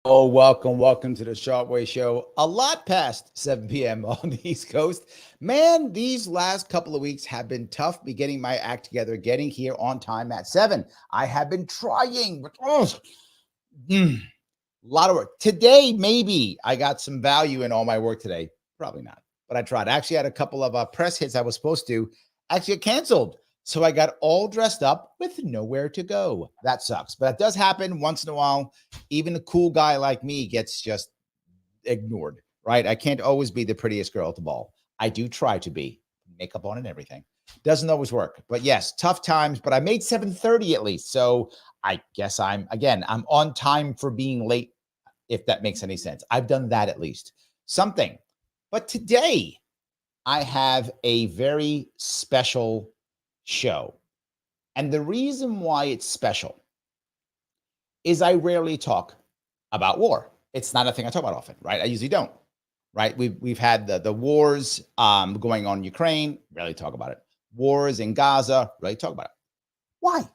Oh, welcome to the Sharpe Way show. A lot past 7 p.m. on the East Coast. Man, these last couple of weeks have been tough. Me getting my act together, getting here on time at 7. I have been trying, but a lot of work. Today, maybe I got some value in all my work today. Probably not, but I tried. I actually had a couple of press hits I was supposed to actually get canceled. So I got all dressed up with nowhere to go. That sucks, but it does happen once in a while. Even a cool guy like me gets just ignored, right? I can't always be the prettiest girl at the ball. I do try to be, makeup on and everything. Doesn't always work, but yes, tough times, but I made 7:30 at least. So I guess I'm on time for being late, if that makes any sense. I've done that at least. Something. But today I have a very special show. And the reason why it's special is I rarely talk about war. It's not a thing I talk about often, right? I usually don't, right? We've had the wars going on in Ukraine, rarely talk about it. Wars in Gaza, rarely talk about it. Why?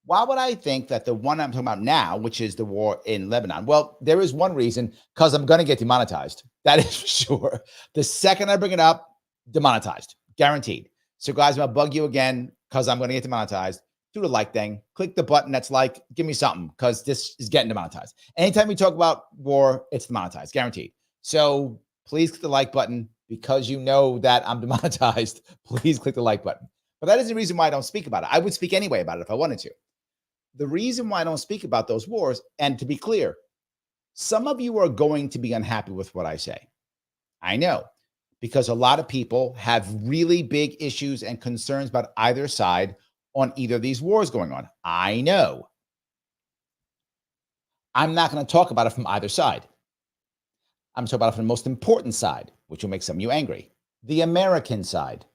Why would I think that the one I'm talking about now, which is the war in Lebanon? Well, there is one reason, because I'm going to get demonetized. That is for sure. The second I bring it up, demonetized, guaranteed. So guys, I'm going to bug you again because I'm going to get demonetized. Do the like thing. Click the button that's like, give me something, because this is getting demonetized. Anytime we talk about war, it's demonetized, guaranteed. So please click the like button because you know that I'm demonetized. Please click the like button. But that is the reason why I don't speak about it. I would speak anyway about it if I wanted to. The reason why I don't speak about those wars, and to be clear, some of you are going to be unhappy with what I say. I know, because a lot of people have really big issues and concerns about either side on either of these wars going on. I know. I'm not going to talk about it from either side. I'm talking about it from the most important side, which will make some of you angry. The American side.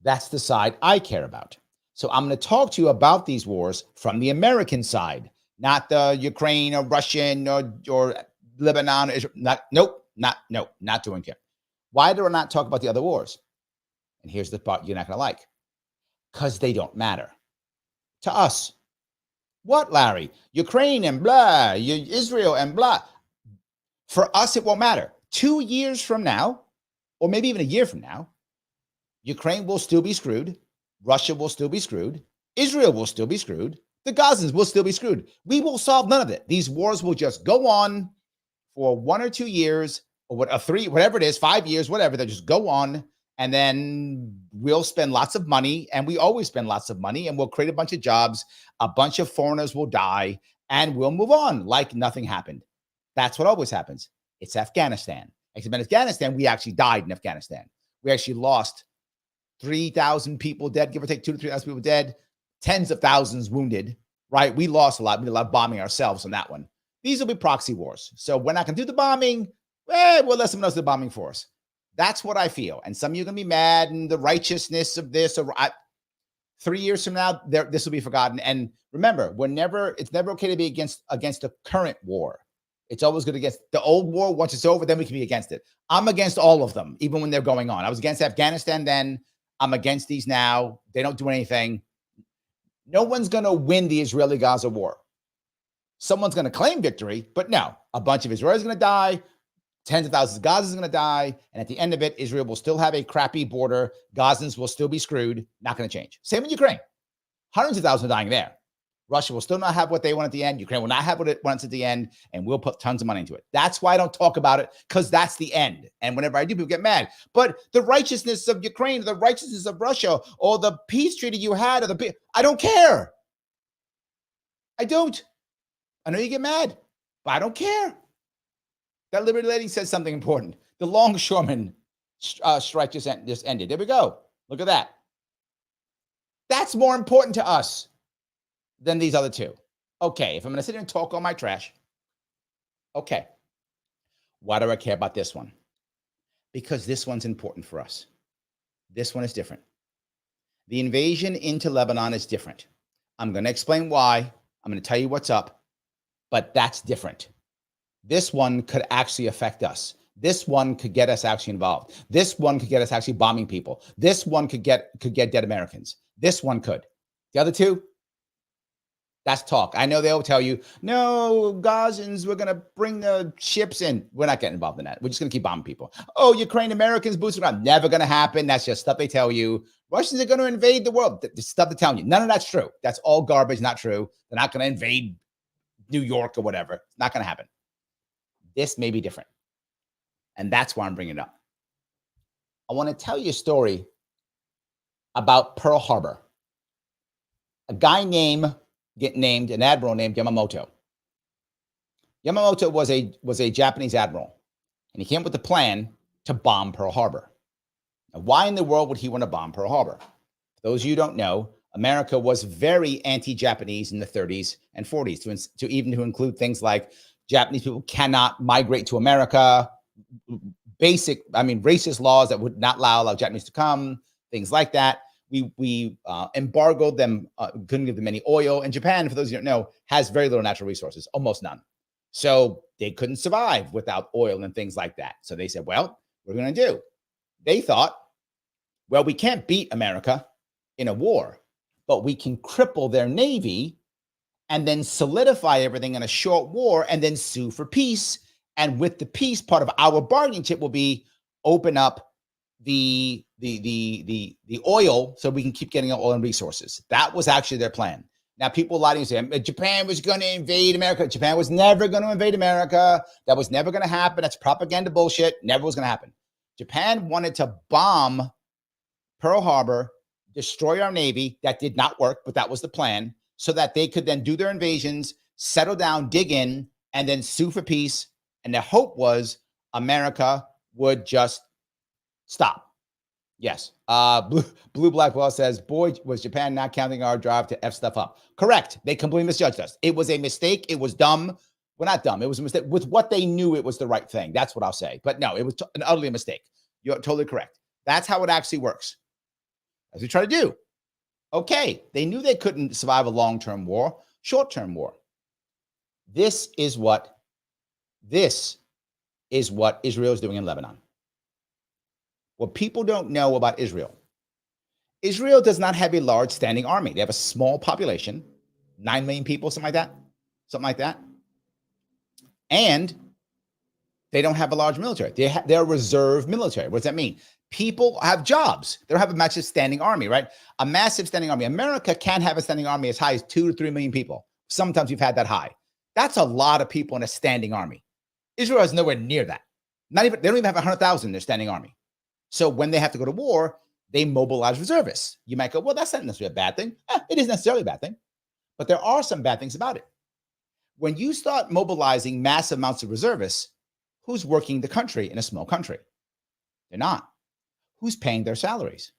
That's the side I care about. So I'm going to talk to you about these wars from the American side, not the Ukraine or Russian or Lebanon. Not doing it. Why do I not talk about the other wars? And here's the part you're not going to like. Because they don't matter to us. What, Larry? Ukraine and blah, Israel and blah. For us, it won't matter. 2 years from now, or maybe even a year from now, Ukraine will still be screwed. Russia will still be screwed. Israel will still be screwed. The Gazans will still be screwed. We will solve none of it. These wars will just go on for 1 or 2 years, or what, 3, whatever it is, 5 years, whatever. They just go on, and then we'll spend lots of money, and we always spend lots of money, and we'll create a bunch of jobs. A bunch of foreigners will die, and we'll move on like nothing happened. That's what always happens. It's Afghanistan. Except in Afghanistan, we actually died in Afghanistan. We actually lost 3,000 people dead, give or take 2,000 to 3,000 people dead, tens of thousands wounded, right? We lost a lot. We did a lot of bombing ourselves on that one. These will be proxy wars. So we're not going to do the bombing. We'll let someone else do the bombing for us. That's what I feel. And some of you are going to be mad and the righteousness of this. 3 years from now, this will be forgotten. And remember, it's never okay to be against the current war. It's always good against the old war. Once it's over, then we can be against it. I'm against all of them, even when they're going on. I was against Afghanistan then. I'm against these now. They don't do anything. No one's going to win the Israeli-Gaza war. Someone's going to claim victory, but no. A bunch of Israelis are going to die. Tens of thousands of Gazans are going to die. And at the end of it, Israel will still have a crappy border. Gazans will still be screwed. Not going to change. Same in Ukraine. Hundreds of thousands are dying there. Russia will still not have what they want at the end. Ukraine will not have what it wants at the end, and we'll put tons of money into it. That's why I don't talk about it, because that's the end. And whenever I do, people get mad. But the righteousness of Ukraine, the righteousness of Russia, or the peace treaty you had, I don't care. I don't. I know you get mad, but I don't care. That Liberty Lady said something important. The longshoreman strike just ended. There we go. Look at that. That's more important to us than these other two. Okay, if I'm going to sit here and talk all my trash, okay, why do I care about this one? Because this one's important for us. This one is different. The invasion into Lebanon is different. I'm going to explain why. I'm going to tell you what's up, but that's different. This one could actually affect us. This one could get us actually involved. This one could get us actually bombing people. This one could get dead Americans. This one could. The other two, that's talk. I know they'll tell you, no, Gazans, we're going to bring the ships in. We're not getting involved in that. We're just going to keep bombing people. Oh, Ukraine Americans boosting around. Never going to happen. That's just stuff they tell you. Russians are going to invade the world. The stuff they're telling you. None of that's true. That's all garbage, not true. They're not going to invade New York or whatever. It's not going to happen. This may be different. And that's why I'm bringing it up. I want to tell you a story about Pearl Harbor. A guy named an admiral named Yamamoto. Yamamoto was a Japanese admiral, and he came up with a plan to bomb Pearl Harbor. Now, why in the world would he want to bomb Pearl Harbor? For those of you who don't know, America was very anti-Japanese in the 30s and 40s, to include things like Japanese people cannot migrate to America, racist laws that would not allow Japanese to come, things like that. We embargoed them, couldn't give them any oil. And Japan, for those of you who don't know, has very little natural resources, almost none. So they couldn't survive without oil and things like that. So they said, well, what are we going to do? They thought, well, we can't beat America in a war, but we can cripple their navy and then solidify everything in a short war and then sue for peace. And with the peace, part of our bargaining chip will be open up the oil so we can keep getting oil and resources. That was actually their plan. Now, people lie to you and say, Japan was going to invade America. Japan was never going to invade America. That was never going to happen. That's propaganda bullshit. Never was going to happen. Japan wanted to bomb Pearl Harbor, destroy our navy. That did not work, but that was the plan, so that they could then do their invasions, settle down, dig in, and then sue for peace. And the hope was America would just stop. Yes. Blue Black Wall says, boy, was Japan not counting our drive to F stuff up. Correct. They completely misjudged us. It was a mistake. It was dumb. Well, not dumb. It was a mistake. With what they knew, it was the right thing. That's what I'll say. But no, it was an utterly mistake. You're totally correct. That's how it actually works. As we try to do. Okay. They knew they couldn't survive a long-term war, short-term war. This is what Israel is doing in Lebanon. What people don't know about Israel does not have a large standing army. They have a small population, 9 million people, something like that. And they don't have a large military. They're a reserve military. What does that mean? People have jobs. They don't have a massive standing army, right? A massive standing army. America can have a standing army as high as 2 to 3 million people. Sometimes we've had that high. That's a lot of people in a standing army. Israel is nowhere near that. They don't even have 100,000 in their standing army. So when they have to go to war, they mobilize reservists. You might go, well, that's not necessarily a bad thing. It is necessarily a bad thing. But there are some bad things about it. When you start mobilizing massive amounts of reservists, who's working the country in a small country? They're not. Who's paying their salaries?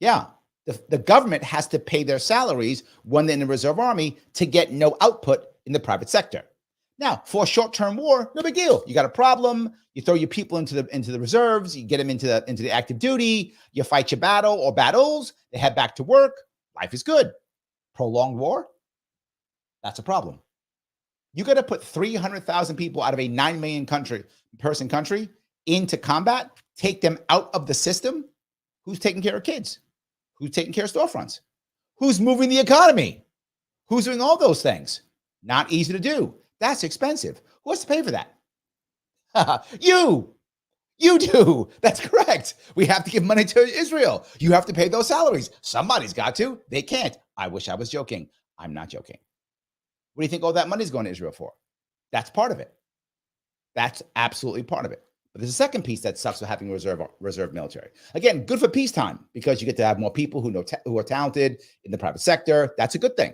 Yeah, the government has to pay their salaries when they're in the reserve army to get no output in the private sector. Now, for a short-term war, no big deal. You got a problem, you throw your people into the reserves, you get them into the active duty, you fight your battle or battles, they head back to work, life is good. Prolonged war, that's a problem. You got to put 300,000 people out of a 9 million person country into combat, take them out of the system. Who's taking care of kids? Who's taking care of storefronts? Who's moving the economy? Who's doing all those things? Not easy to do. That's expensive. Who has to pay for that? You do. That's correct. We have to give money to Israel. You have to pay those salaries. Somebody's got to. They can't. I wish I was joking. I'm not joking. What do you think all that money's going to Israel for? That's part of it. That's absolutely part of it. But there's a second piece that sucks with having a reserve military. Again, good for peacetime because you get to have more people who are talented in the private sector. That's a good thing.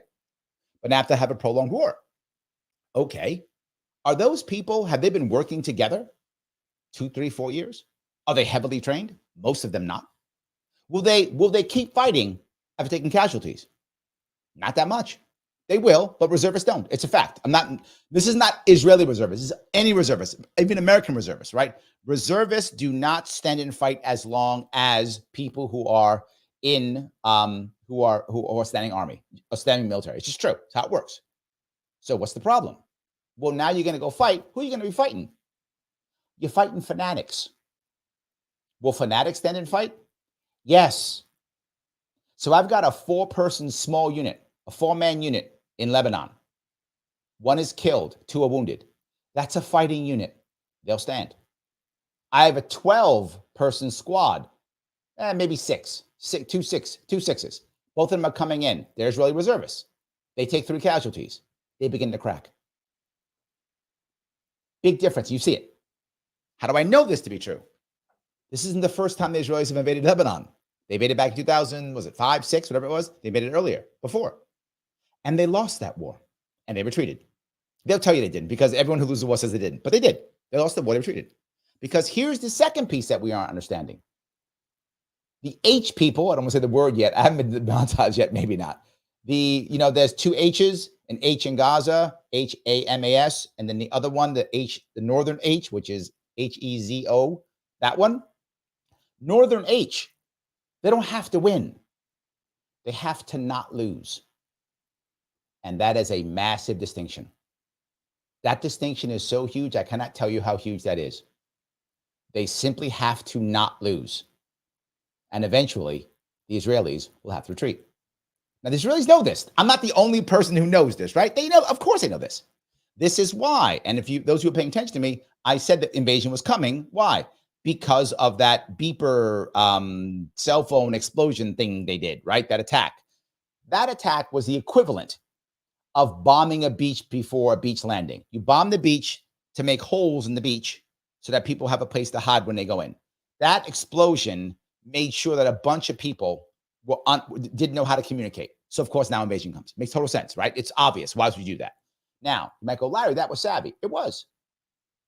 But now have to have a prolonged war. Okay. Are those people, have they been working together 2, 3, 4 years? Are they heavily trained? Most of them not. Will they keep fighting after taking casualties? Not that much. They will, but reservists don't. It's a fact. This is not Israeli reservists. This is any reservists, even American reservists, right? Reservists do not stand and fight as long as people who are in who are standing army, a standing military. It's just true. It's how it works. So what's the problem? Well, now you're going to go fight. Who are you going to be fighting? You're fighting fanatics. Will fanatics stand and fight? Yes. So I've got a 4-person small unit, a 4-man unit in Lebanon. 1 is killed, 2 are wounded. That's a fighting unit. They'll stand. I have a 12-person squad, maybe 2 sixes. Both of them are coming in. They're Israeli reservists. They take 3 casualties. They begin to crack. Big difference. You see it. How do I know this to be true? This isn't the first time the Israelis have invaded Lebanon. They invaded back in 2000, was it 5, 6, whatever it was? They invaded earlier, before. And they lost that war. And they retreated. They'll tell you they didn't, because everyone who loses the war says they didn't. But they did. They lost the war, they retreated. Because here's the second piece that we aren't understanding. The H people, I don't want to say the word yet. I haven't been demonetized yet, maybe not. There's 2 H's, an H in Gaza, H-A-M-A-S, and then the other one, the northern H, which is H-E-Z-O, that one. Northern H, they don't have to win. They have to not lose. And that is a massive distinction. That distinction is so huge, I cannot tell you how huge that is. They simply have to not lose. And eventually, the Israelis will have to retreat. Now, the Israelis know this. I'm not the only person who knows this, right? They know, of course they know this. This is why. And those who are paying attention to me, I said that invasion was coming. Why? Because of that beeper cell phone explosion thing they did, right? That attack. That attack was the equivalent of bombing a beach before a beach landing. You bomb the beach to make holes in the beach so that people have a place to hide when they go in. That explosion made sure that a bunch of people didn't know how to communicate. So, of course, now invasion comes. Makes total sense, right? It's obvious. Why would you do that? Now, you might go, Larry, that was savvy. It was.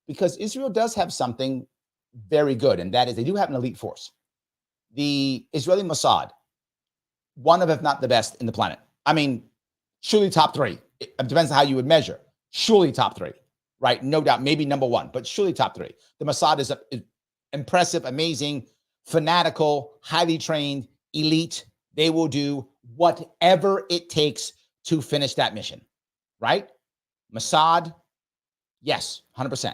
Because Israel does have something very good, and that is they do have an elite force. The Israeli Mossad, one of, if not the best in the planet. I mean, surely top 3. It depends on how you would measure. Surely top 3, right? No doubt, maybe number 1, but surely top 3. The Mossad is impressive, amazing, fanatical, highly trained, elite. They will do whatever it takes to finish that mission, right? Mossad, yes, 100%.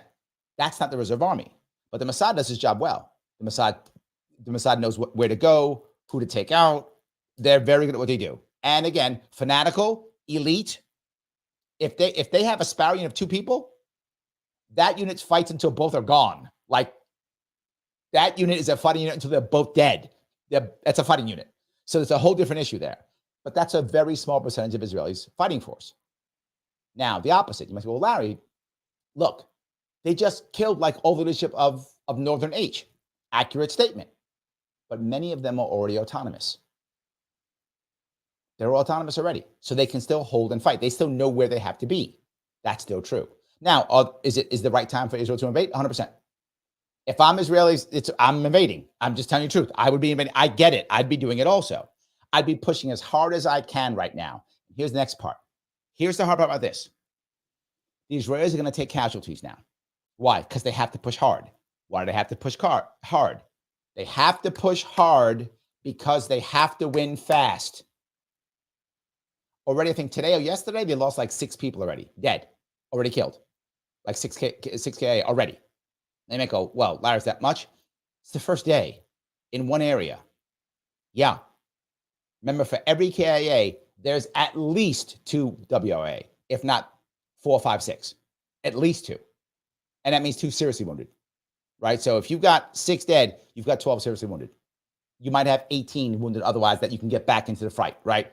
That's not the reserve army, but the Mossad does his job well. The Mossad knows where to go, who to take out. They're very good at what they do. And again, fanatical, elite. If they have a sparrow unit of 2 people, that unit fights until both are gone. Like, that unit is a fighting unit until they're both dead. That's a fighting unit. So it's a whole different issue there. But that's a very small percentage of Israelis' fighting force. Now, the opposite. You might say, well, Larry, look, they just killed like all the leadership of Northern H. Accurate statement. But many of them are already autonomous. They're autonomous already. So they can still hold and fight. They still know where they have to be. That's still true. Now, is the right time for Israel to invade? 100%. If I'm Israelis, I'm invading. I'm just telling you the truth. I would be invading. I get it. I'd be doing it also. I'd be pushing as hard as I can right now. Here's the next part. Here's the hard part about this. The Israelis are going to take casualties now. Why? Because they have to push hard. Why do they have to push hard? They have to push hard because they have to win fast. Already, I think today or yesterday, they lost like 6 people already. Dead. Already killed. Like 6 KIA already. They may go, well, Larry, is that much? It's the first day in one area. Yeah. Remember, for every KIA, there's at least 2 WIA, if not 4, 5, 6. At least 2. And that means 2 seriously wounded, right? So if you've got 6 dead, you've got 12 seriously wounded. You might have 18 wounded otherwise that you can get back into the fight, right?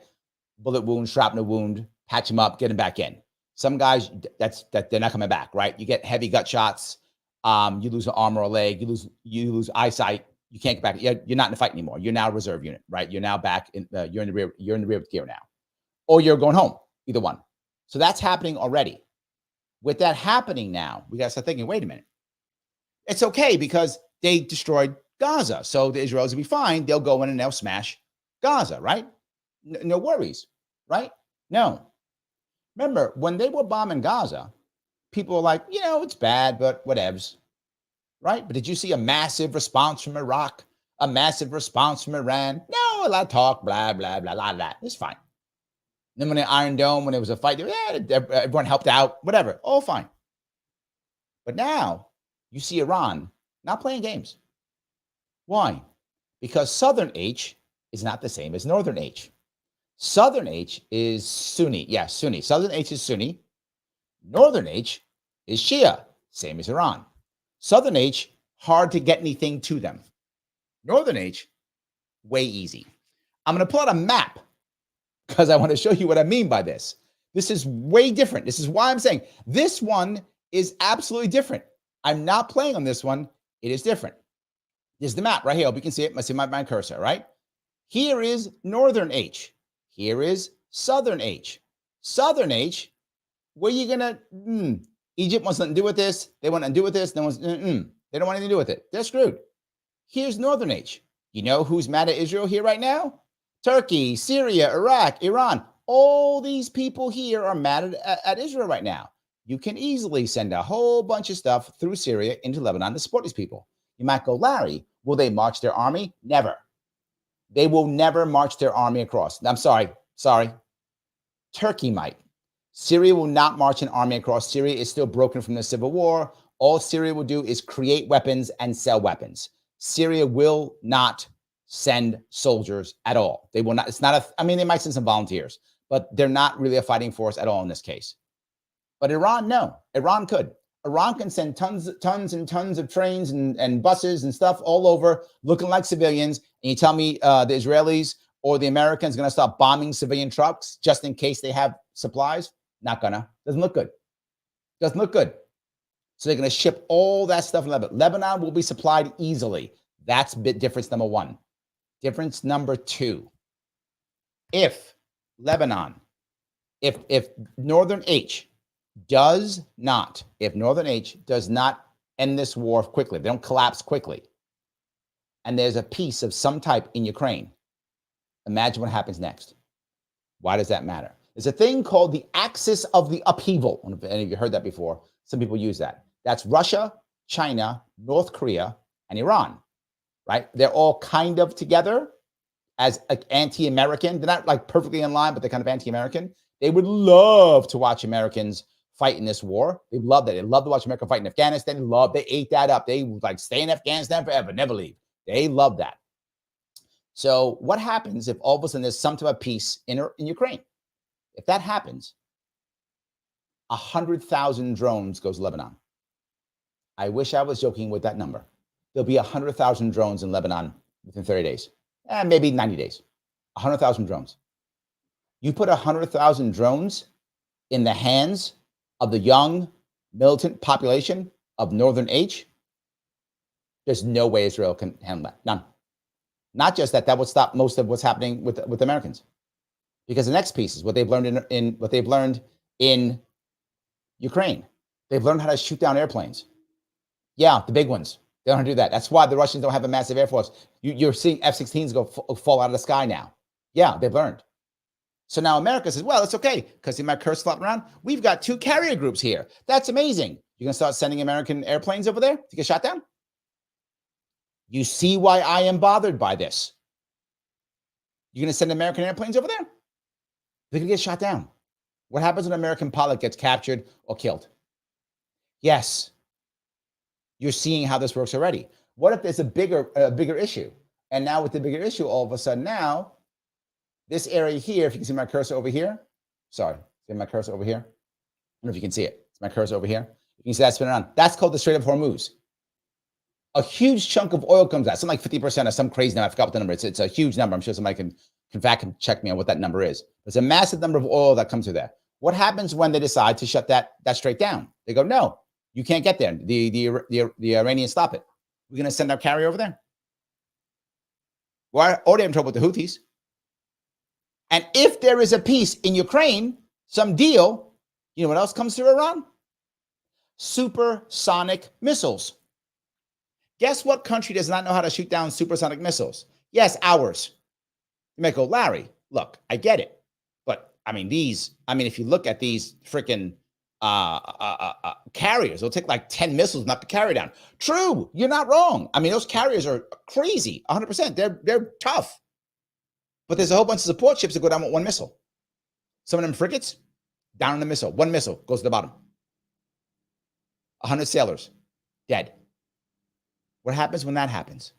Bullet wound, shrapnel wound, patch them up, get them back in. Some guys, they're not coming back, right? You get heavy gut shots. You lose an arm or a leg. You lose eyesight. You can't get back. You're not in the fight anymore. You're now a reserve unit, right? You're now back in. You're in the rear. You're in the rear with gear now, or you're going home. Either one. So that's happening already. With that happening now, we got to start thinking. Wait a minute. It's okay because they destroyed Gaza, so the Israelis will be fine. They'll go in and they'll smash Gaza, right? No worries, right? No. Remember, when they were bombing Gaza, people were like, it's bad, but whatevs, right? But did you see a massive response from Iraq? A massive response from Iran? a lot of talk, blah, blah, blah, blah, blah. It's fine. Then when the Iron Dome, when it was a fight, everyone helped out, whatever, all fine. But now you see Iran not playing games. Why? Because Southern H is not the same as Northern H. Southern H is Sunni. Yeah, Sunni. Southern H is Sunni. Northern H is Shia, same as Iran. Southern H, hard to get anything to them. Northern H, way easy. I'm going to pull out a map because I want to show you what I mean by this. This is way different. This is why I'm saying this one is absolutely different. I'm not playing on this one. It is different. There's the map right here. I hope you can see it. I see my cursor, right? Here is Northern H. Here is Southern H. Southern H, where you gonna? Egypt wants nothing to do with this. They want nothing to do with this. No one's. They don't want anything to do with it. They're screwed. Here's Northern H. You know who's mad at Israel here right now? Turkey, Syria, Iraq, Iran. All these people here are mad at Israel right now. You can easily send a whole bunch of stuff through Syria into Lebanon to support these people. You might go, Larry, will they march their army? Never. They will never march their army across. I'm sorry. Turkey might. Syria will not march an army across. Syria is still broken from the civil war. All Syria will do is create weapons and sell weapons. Syria will not send soldiers at all. They will not. It's not they might send some volunteers, but they're not really a fighting force at all in this case. But Iran, no. Iran could. Iran can send tons and tons of trains and buses and stuff all over looking like civilians. And you tell me the Israelis or the Americans are going to stop bombing civilian trucks just in case they have supplies? Not gonna. Doesn't look good. Doesn't look good. So they're going to ship all that stuff in Lebanon. Lebanon will be supplied easily. That's difference number one. Difference number two. If Lebanon, if Northern H does not end this war quickly, they don't collapse quickly, and there's a peace of some type in Ukraine, imagine what happens next. Why does that matter? There's a thing called the axis of the upheaval. I don't know if any of you heard that before. Some people use that. That's Russia, China, North Korea, and Iran, right? They're all kind of together as anti-American. They're not like perfectly in line, but they're kind of anti-American. They would love to watch Americans fight in this war. They love that. They love to watch America fight in Afghanistan. They ate that up. They like stay in Afghanistan forever, never leave. They love that. So what happens if all of a sudden there's some type of peace in Ukraine? If that happens, 100,000 drones goes to Lebanon. I wish I was joking with that number. There'll be 100,000 drones in Lebanon within 30 days, maybe 90 days. 100,000 drones. You put 100,000 drones in the hands of the young militant population of Northern H, there's no way Israel can handle that. None. Not just that would stop most of what's happening with Americans. Because the next piece is what they've learned in Ukraine. They've learned how to shoot down airplanes. Yeah, the big ones. They don't know how to do that. That's why the Russians don't have a massive air force. You're seeing F-16s fall out of the sky now. Yeah, they've learned. So now America says, well, it's okay, because in my curse flopping around, we've got 2 carrier groups here. That's amazing. You're going to start sending American airplanes over there to get shot down? You see why I am bothered by this. You're going to send American airplanes over there? They're going to get shot down. What happens when an American pilot gets captured or killed? Yes. You're seeing how this works already. What if there's a bigger issue? And now with the bigger issue, all of a sudden now, this area here, if you can see my cursor over here. Sorry, see my cursor over here? I don't know if you can see it. It's my cursor over here. You can see that spinning around. That's called the Strait of Hormuz. A huge chunk of oil comes out, something like 50% or some crazy number. I forgot what the number is. It's a huge number. I'm sure somebody can fact check me on what that number is. There's a massive number of oil that comes through there. What happens when they decide to shut that strait down? They go, no, you can't get there. The Iranians stop it. We're going to send our carrier over there. We're already in trouble with the Houthis. And if there is a peace in Ukraine, some deal, you know what else comes through Iran? Supersonic missiles. Guess what country does not know how to shoot down supersonic missiles? Yes, ours. You might go, Larry, look, I get it. But if you look at these freaking carriers, it'll take like 10 missiles not to carry down. True, you're not wrong. Those carriers are crazy, 100%. They're tough. But there's a whole bunch of support ships that go down with one missile. Some of them frigates, down in a missile. One missile goes to the bottom. 100 sailors, dead. What happens when that happens?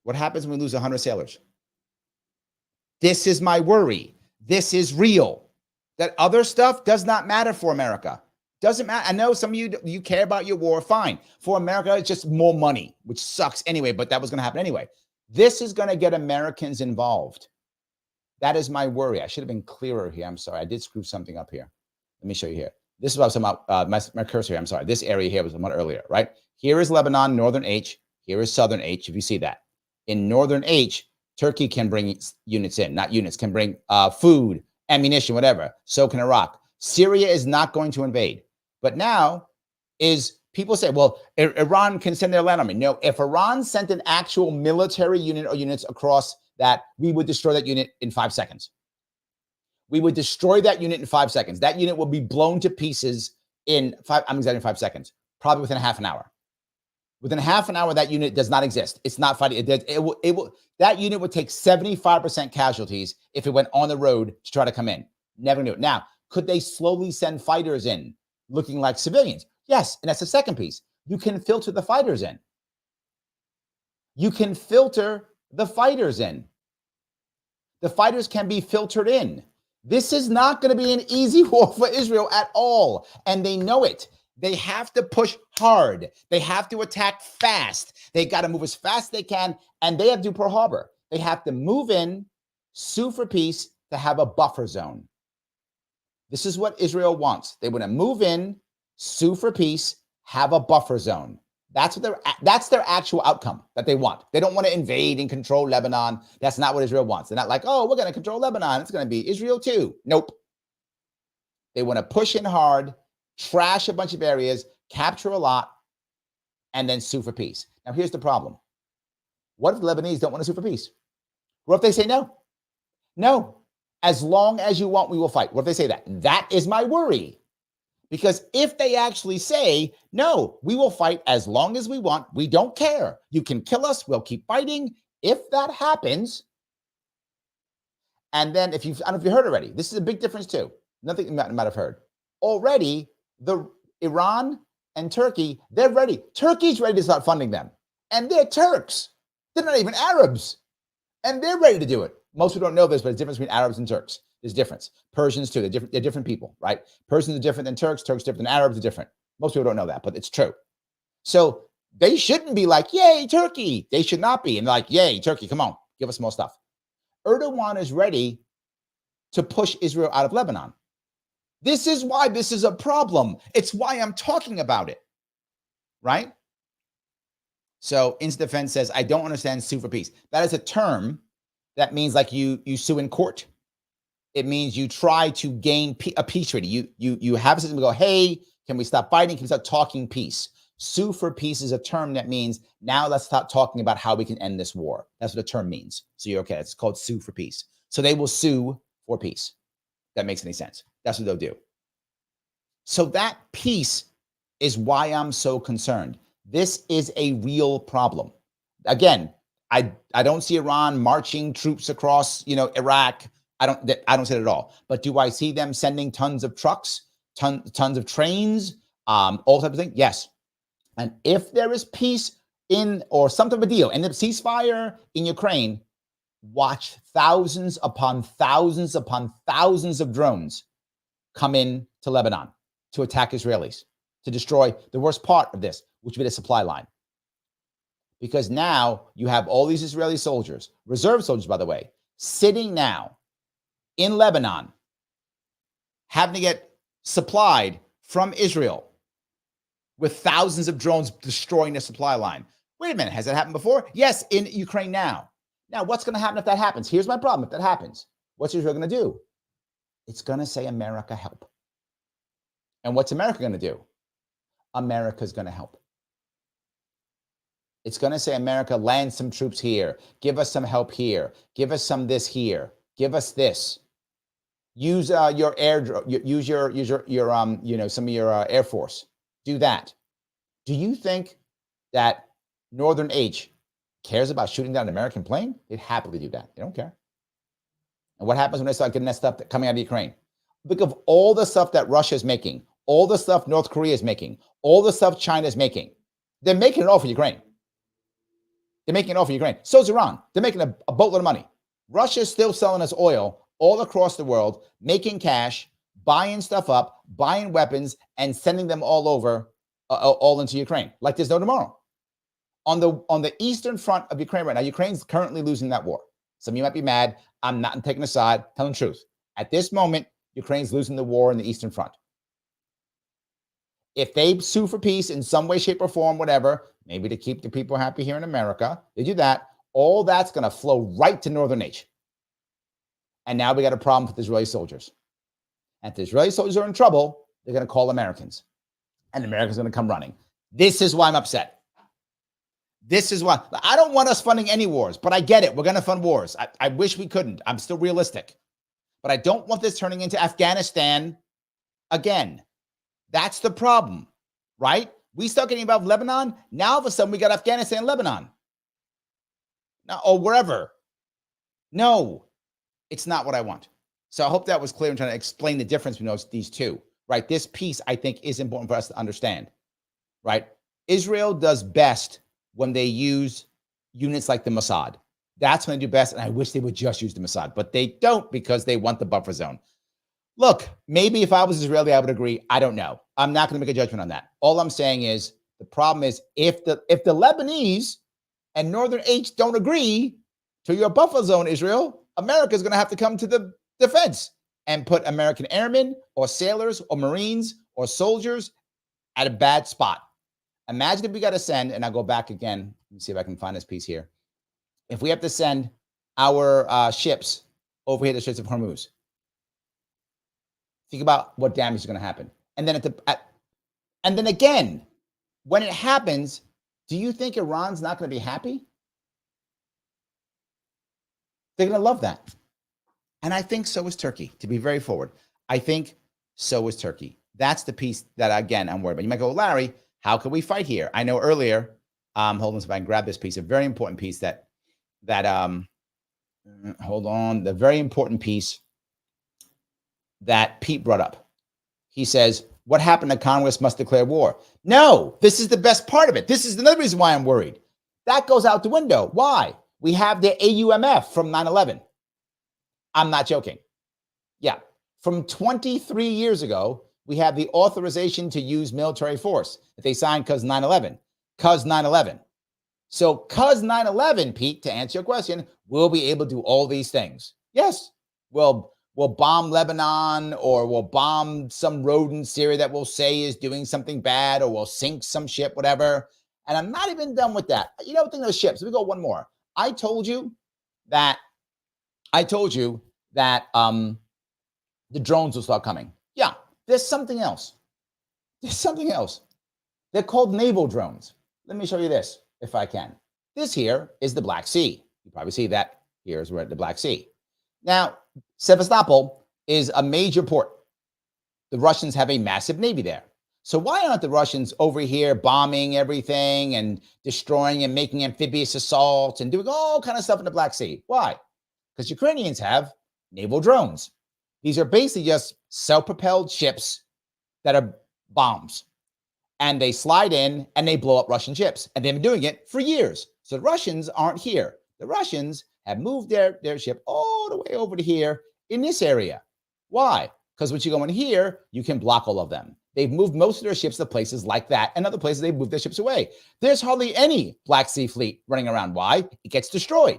What happens when we lose 100 sailors? This is my worry. This is real. That other stuff does not matter for America. Doesn't matter. I know some of you care about your war. Fine. For America, it's just more money, which sucks anyway, but that was going to happen anyway. This is going to get Americans involved. That is my worry. I should have been clearer here. I'm sorry. I did screw something up here. Let me show you here. This is what I was talking about. My cursor here. I'm sorry. This area here was one earlier, right? Here is Lebanon, northern H. Here is southern H, if you see that. In northern H, Turkey can bring units in, not units, can bring food, ammunition, whatever. So can Iraq. Syria is not going to invade. But now is people say, well, Iran can send their land army. No, if Iran sent an actual military unit or units across that, we would destroy that unit in 5 seconds. We would destroy that unit in 5 seconds. That unit will be blown to pieces in 5 seconds, probably within half an hour. Within half an hour, that unit does not exist. It's not fighting. That unit would take 75% casualties if it went on the road to try to come in. Never knew it. Now, could they slowly send fighters in looking like civilians? Yes. And that's the second piece. You can filter the fighters in. You can filter the fighters in. The fighters can be filtered in. This is not going to be an easy war for Israel at all. And they know it. They have to push hard. They have to attack fast. They got to move as fast as they can. And they have to do Pearl Harbor. They have to move in, sue for peace, to have a buffer zone. This is what Israel wants. They want to move in, sue for peace, have a buffer zone. That's their actual outcome that they want. They don't want to invade and control Lebanon. That's not what Israel wants. They're not like, oh, we're going to control Lebanon. It's going to be Israel too. Nope. They want to push in hard, trash a bunch of areas, capture a lot, and then sue for peace. Now, here's the problem. What if the Lebanese don't want to sue for peace? What if they say no? No. As long as you want, we will fight. What if they say that? That is my worry. Because if they actually say, no, we will fight as long as we want, we don't care. You can kill us, we'll keep fighting. If that happens, and then I don't know if you heard already, this is a big difference too. Nothing you might have heard. Already, the Iran and Turkey, they're ready. Turkey's ready to start funding them. And they're Turks. They're not even Arabs. And they're ready to do it. Most people don't know this, but there's a difference between Arabs and Turks. There's difference. Persians too. They're different people, right? Persians are different than Turks. Turks different than Arabs are different. Most people don't know that, but it's true. So they shouldn't be like, yay, Turkey. They should not be. And like, yay, Turkey, come on, give us more stuff. Erdogan is ready to push Israel out of Lebanon. This is why this is a problem. It's why I'm talking about it, right? So Instant Defense says, I don't understand sue for peace. That is a term that means like you sue in court. It means you try to gain a peace treaty. You have a system to go, hey, can we stop fighting? Can we start talking peace? Sue for peace is a term that means now let's start talking about how we can end this war. That's what the term means. So you're okay. It's called sue for peace. So they will sue for peace. That makes any sense. That's what they'll do. So that peace is why I'm so concerned. This is a real problem. Again, I don't see Iran marching troops across, Iraq. I don't see it at all. But do I see them sending tons of trucks, tons of trains, all types of things? Yes. And if there is peace or some type of deal, and the ceasefire in Ukraine, watch thousands upon thousands upon thousands of drones come in to Lebanon to attack Israelis, to destroy the worst part of this, which would be the supply line. Because now you have all these Israeli soldiers, reserve soldiers, by the way, sitting now in Lebanon, having to get supplied from Israel with thousands of drones destroying the supply line. Wait a minute, has that happened before? Yes, in Ukraine now. Now, what's going to happen if that happens? Here's my problem. If that happens, what's Israel going to do? It's going to say, America, help. And what's America going to do? America's going to help. It's going to say, America, land some troops here. Give us some help here. Give us some this here. Give us this. Use your air. Use your some of your Air Force. Do that. Do you think that Northern H cares about shooting down an American plane? They'd happily do that. They don't care. And what happens when they start getting that stuff coming out of Ukraine? Think of all the stuff that Russia is making, all the stuff North Korea is making, all the stuff China is making. They're making it all for Ukraine. They're making it all for Ukraine. So is Iran. They're making a boatload of money. Russia is still selling us oil all across the world, making cash, buying stuff up, buying weapons, and sending them all over, all into Ukraine, like there's no tomorrow. On the eastern front of Ukraine right now, Ukraine's currently losing that war. Some of you might be mad. I'm not taking a side, telling the truth. At this moment, Ukraine's losing the war in the eastern front. If they sue for peace in some way, shape, or form, whatever, maybe to keep the people happy here in America, they do that, all that's going to flow right to Northern H. And now we got a problem with Israeli soldiers. And if the Israeli soldiers are in trouble, they're going to call Americans. And America's going to come running. This is why I'm upset. This is why. I don't want us funding any wars, but I get it. We're going to fund wars. I wish we couldn't. I'm still realistic. But I don't want this turning into Afghanistan again. That's the problem, right? We start getting involved in Lebanon. Now, all of a sudden, we got Afghanistan and Lebanon. Now, or wherever. No, it's not what I want. So I hope that was clear in trying to explain the difference between these two, right? This piece, I think, is important for us to understand, right? Israel does best when they use units like the Mossad. That's when they do best, and I wish they would just use the Mossad, but they don't because they want the buffer zone. Look, maybe if I was Israeli, I would agree. I don't know. I'm not going to make a judgment on that. All I'm saying is the problem is if the Lebanese and Northern H don't agree to your buffer zone, Israel, America's going to have to come to the defense and put American airmen or sailors or Marines or soldiers at a bad spot. Imagine if we got to send, and I'll go back again. Let me see if I can find this piece here. If we have to send our ships over here to the Straits of Hormuz, think about what damage is going to happen. And then and then again, when it happens, do you think Iran's not going to be happy? They're going to love that. And I think so is Turkey, to be very forward. I think so is Turkey. That's the piece that, again, I'm worried about. You might go, Larry, how can we fight here? I know earlier, hold on, so if I can grab this piece, a very important piece hold on, the very important piece that Pete brought up. He says, what happened to Congress must declare war? No, this is the best part of it. This is another reason why I'm worried. That goes out the window. Why? We have the AUMF from 9/11. I'm not joking. Yeah. From 23 years ago, we have the authorization to use military force that they signed because 9/11. Because 9/11. So because 9/11, Pete, to answer your question, we'll be able to do all these things. Yes. We'll bomb Lebanon, or we'll bomb some road in Syria that we'll say is doing something bad, or we'll sink some ship, whatever. And I'm not even done with that. You know, think of those ships. Let me go one more. I told you that the drones will start coming. Yeah, there's something else. There's something else. They're called naval drones. Let me show you this, if I can. This here is the Black Sea. You probably see that. Here's where the Black Sea. Now, Sevastopol is a major port. The Russians have a massive navy there. So why aren't the Russians over here bombing everything and destroying and making amphibious assaults and doing all kind of stuff in the Black Sea? Why? Because Ukrainians have naval drones. These are basically just self-propelled ships that are bombs. And they slide in and they blow up Russian ships. And they've been doing it for years. So the Russians aren't here. The Russians have moved their ship all the way over to here in this area. Why? Because once you go in here, you can block all of them. They've moved most of their ships to places like that, and other places they've moved their ships away. There's hardly any Black Sea fleet running around. Why? It gets destroyed.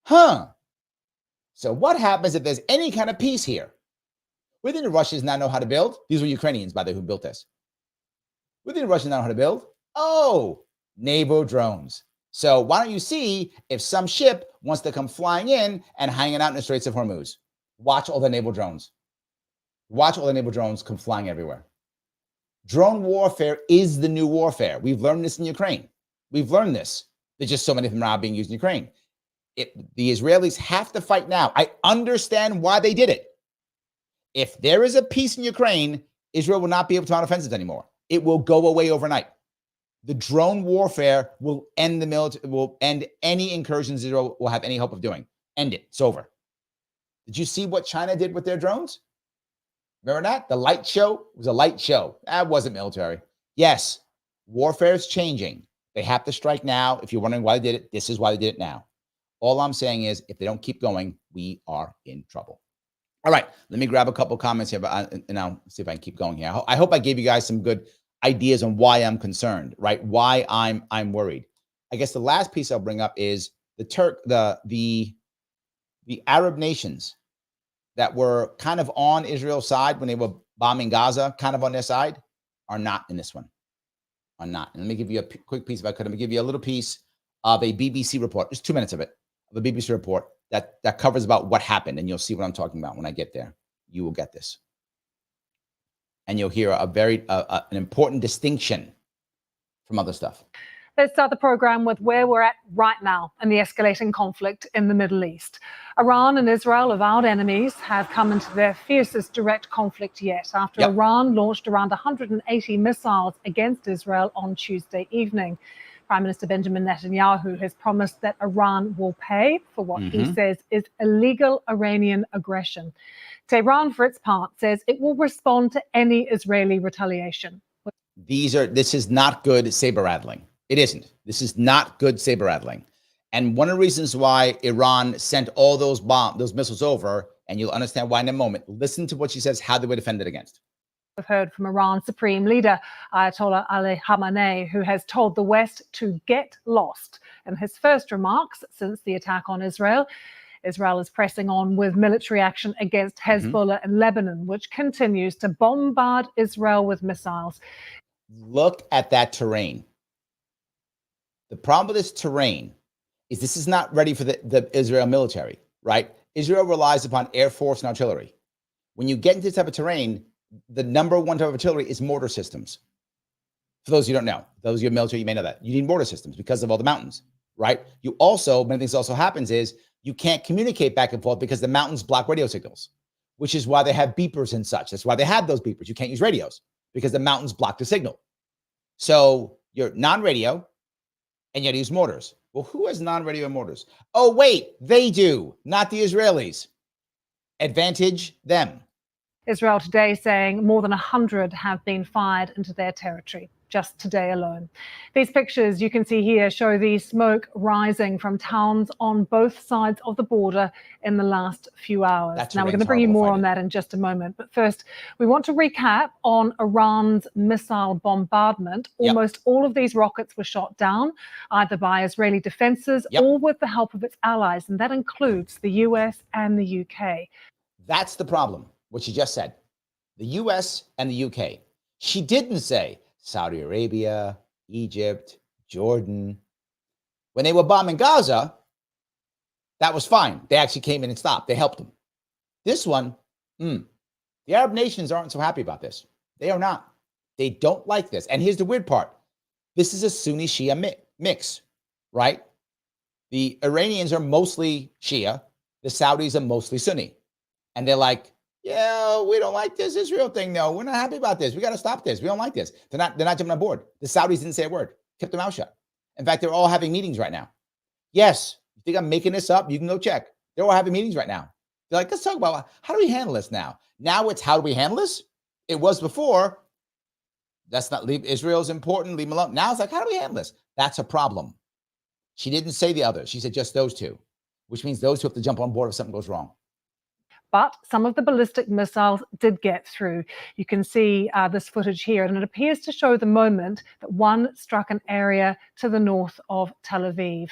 So what happens if there's any kind of peace here? What do the Russians now know how to build? These were Ukrainians, by the way, who built this. What do the Russians know how to build? Oh, naval drones. So why don't you see if some ship wants to come flying in and hanging out in the Straits of Hormuz? Watch all the naval drones. Watch all the naval drones come flying everywhere. Drone warfare is the new warfare. We've learned this in Ukraine. We've learned this. There's just so many of them now being used in Ukraine. The Israelis have to fight now. I understand why they did it. If there is a peace in Ukraine, Israel will not be able to mount offensives anymore. It will go away overnight. The drone warfare will end the military, will end any incursions Israel will have any hope of doing. End it. It's over. Did you see what China did with their drones? Remember that? The light show was a light show. That wasn't military. Yes, warfare is changing. They have to strike now. If you're wondering why they did it, this is why they did it now. All I'm saying is if they don't keep going, we are in trouble. All right, let me grab a couple comments here, and I'll see if I can keep going here. I hope I gave you guys some good ideas on why I'm concerned, right? Why I'm worried. I guess the last piece I'll bring up is the Arab nations that were kind of on Israel's side when they were bombing Gaza, kind of on their side, are not in this one. Are not. And let me give you a quick piece, if I could. Let me give you a little piece of a BBC report, just 2 minutes of it, of a BBC report that covers about what happened, and you'll see what I'm talking about when I get there. You will get this. And you'll hear an important distinction from other stuff. Let's start the program with where we're at right now in the escalating conflict in the Middle East. Iran and Israel, avowed enemies, have come into their fiercest direct conflict yet after Iran launched around 180 missiles against Israel on Tuesday evening. Prime Minister Benjamin Netanyahu has promised that Iran will pay for what he says is illegal Iranian aggression. Tehran, for its part, says it will respond to any Israeli retaliation. This is not good saber rattling. It isn't. This is not good saber rattling. And one of the reasons why Iran sent all those missiles over, and you'll understand why in a moment, listen to what she says, how they were defended against. We've heard from Iran's supreme leader, Ayatollah Ali Khamenei, who has told the West to get lost. In his first remarks since the attack on Israel, Israel is pressing on with military action against Hezbollah in Lebanon, which continues to bombard Israel with missiles. Look at that terrain. The problem with this terrain is this is not ready for the Israel military, right? Israel relies upon air force and artillery. When you get into this type of terrain, the number one type of artillery is mortar systems. For those you don't know, those of you military, you may know that. You need mortar systems because of all the mountains, right? You also, many things also happens is you can't communicate back and forth because the mountains block radio signals, which is why they have beepers and such. That's why they have those beepers. You can't use radios because the mountains block the signal. So you're non-radio and you use mortars. Well, who has non-radio and mortars? Oh, wait, they do, not the Israelis. Advantage them. Israel today saying more than 100 have been fired into their territory just today alone. These pictures you can see here show the smoke rising from towns on both sides of the border in the last few hours. Now, we're going to bring you more on that in just a moment. But first, we want to recap on Iran's missile bombardment. Almost all of these rockets were shot down, either by Israeli defenses or with the help of its allies, and that includes the US and the UK. That's the problem, what she just said. The US and the UK. She didn't say Saudi Arabia, Egypt, Jordan. When they were bombing Gaza, that was fine. They actually came in and stopped. They helped them. This one, the Arab nations aren't so happy about this. They are not. They don't like this. And here's the weird part. This is a Sunni Shia mix, right? The Iranians are mostly Shia. The Saudis are mostly Sunni. And they're like, yeah, we don't like this Israel thing. No, we're not happy about this. We got to stop this. We don't like this. They're not jumping on board. The Saudis didn't say a word, kept their mouth shut. In fact, they're all having meetings right now. Yes, you think I'm making this up? You can go check. They're all having meetings right now. They're like, let's talk about how do we handle this now? Now it's how do we handle this? It was before. That's not leave. Israel's important. Leave them alone. Now it's like, how do we handle this? That's a problem. She didn't say the others. She said just those two, which means those two have to jump on board if something goes wrong. But some of the ballistic missiles did get through. You can see this footage here, and it appears to show the moment that one struck an area to the north of Tel Aviv.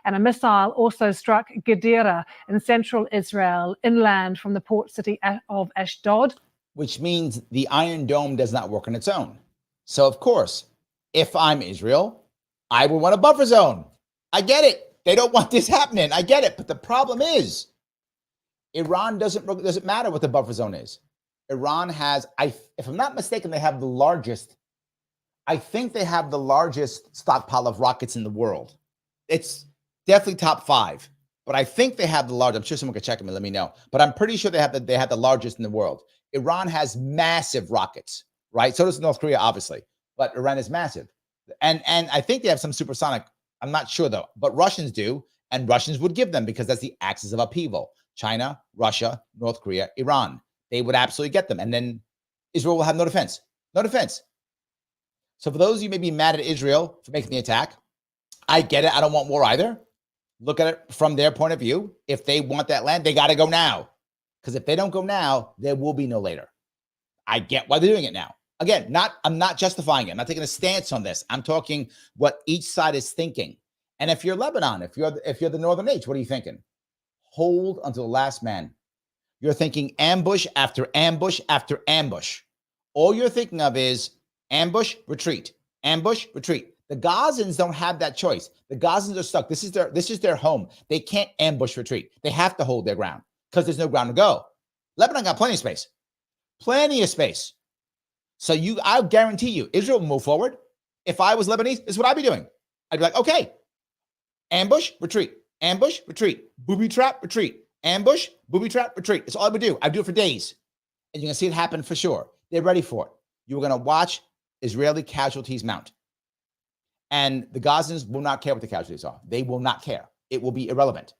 And a missile also struck Gedera in central Israel, inland from the port city of Ashdod. Which means the Iron Dome does not work on its own. So, of course, if I'm Israel, I would want a buffer zone. I get it. They don't want this happening. I get it. But the problem is, Iran doesn't matter what the buffer zone is. Iran has, if I'm not mistaken, they have the largest, I think they have the largest stockpile of rockets in the world. It's definitely top 5, but I think they have the largest. I'm sure someone could check them and let me know. But I'm pretty sure they have the largest in the world. Iran has massive rockets, right? So does North Korea, obviously, but Iran is massive. And I think they have some supersonic. I'm not sure though, but Russians do, and Russians would give them because that's the axis of upheaval. China, Russia, North Korea, Iran. They would absolutely get them. And then Israel will have no defense. No defense. So for those of you maybe mad at Israel for making the attack, I get it. I don't want war either. Look at it from their point of view. If they want that land, they got to go now. Because if they don't go now, there will be no later. I get why they're doing it now. Again, I'm not justifying it. I'm not taking a stance on this. I'm talking what each side is thinking. And if you're Lebanon, if you're the Northern Age, what are you thinking? Hold until the last man. You're thinking ambush after ambush after ambush. All you're thinking of is ambush, retreat, ambush, retreat. The Gazans don't have that choice. The Gazans are stuck. This is their home. They can't ambush, retreat. They have to hold their ground because there's no ground to go. Lebanon got plenty of space. Plenty of space. So I'll guarantee you, Israel will move forward. If I was Lebanese, this is what I'd be doing. I'd be like, okay, ambush, retreat, ambush, retreat, booby trap, retreat, ambush, booby trap, retreat. It's all I would do. I'd do it for days. And you're going to see it happen for sure. They're ready for it. You're going to watch Israeli casualties mount. And the Gazans will not care what the casualties are. They will not care. It will be irrelevant.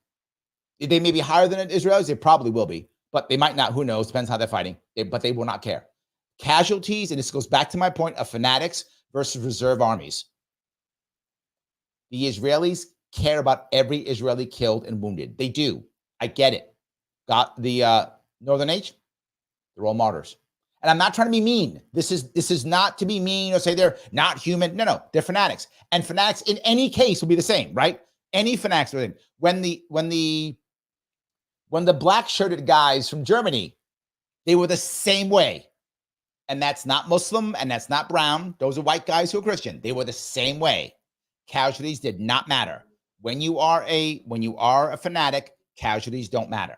They may be higher than Israelis. They probably will be. But they might not. Who knows? Depends how they're fighting. But they will not care. Casualties, and this goes back to my point of fanatics versus reserve armies. The Israelis care about every Israeli killed and wounded. They do. I get it. Got the Northern Age? They're all martyrs. And I'm not trying to be mean. This is not to be mean or say they're not human. No, they're fanatics. And fanatics in any case will be the same, right? Any fanatics. When the black-shirted guys from Germany, they were the same way. And that's not Muslim and that's not brown. Those are white guys who are Christian. They were the same way. Casualties did not matter. When you are a fanatic, casualties don't matter.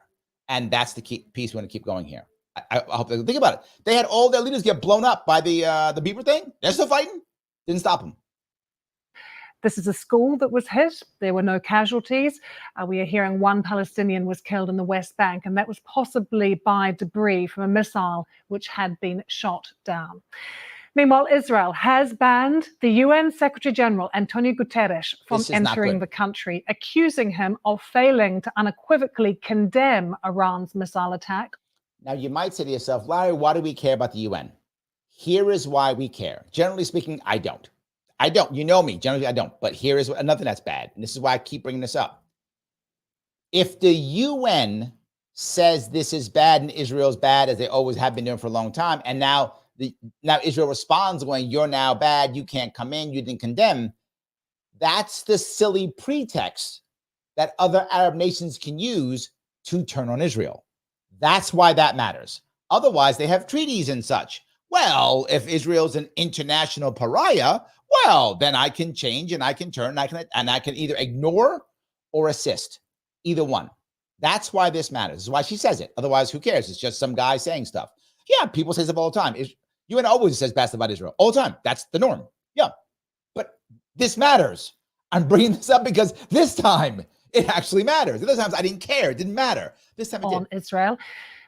And that's the key piece we want to keep going here. I hope they think about it. They had all their leaders get blown up by the Beaver thing. They're still fighting. Didn't stop them. This is a school that was hit. There were no casualties. We are hearing one Palestinian was killed in the West Bank, and that was possibly by debris from a missile which had been shot down. Meanwhile, Israel has banned the UN Secretary General, Antonio Guterres, from entering the country, accusing him of failing to unequivocally condemn Iran's missile attack. Now, you might say to yourself, Larry, why do we care about the UN? Here is why we care. Generally speaking, I don't. You know me. Generally, I don't. But here is another that's bad. And this is why I keep bringing this up. If the UN says this is bad and Israel's bad, as they always have been doing for a long time, and now Israel responds going, you're now bad, you can't come in, you didn't condemn, that's the silly pretext that other Arab nations can use to turn on Israel. That's why that matters. Otherwise, they have treaties and such. Well, if Israel's an international pariah, well, then I can change and I can turn and I can either ignore or assist. Either one. That's why this matters. This is why she says it. Otherwise, who cares? It's just some guy saying stuff. Yeah, people say stuff all the time. UN always says bad stuff about Israel. All the time. That's the norm. Yeah. But this matters. I'm bringing this up because this time it actually matters. Other times I didn't care. It didn't matter. This time it did. On Israel.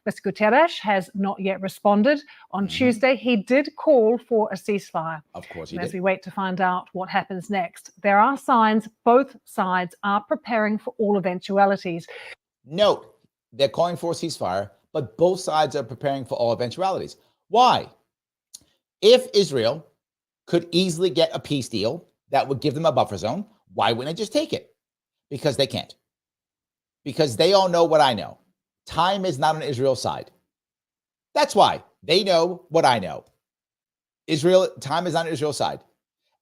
Mr. Guterres has not yet responded. On Tuesday, he did call for a ceasefire. Of course he did. As we wait to find out what happens next, there are signs both sides are preparing for all eventualities. Note, they're calling for a ceasefire, but both sides are preparing for all eventualities. Why? If Israel could easily get a peace deal that would give them a buffer zone, why wouldn't they just take it? Because they can't. Because they all know what I know. Time is not on Israel's side. That's why. They know what I know. Time is not on Israel's side.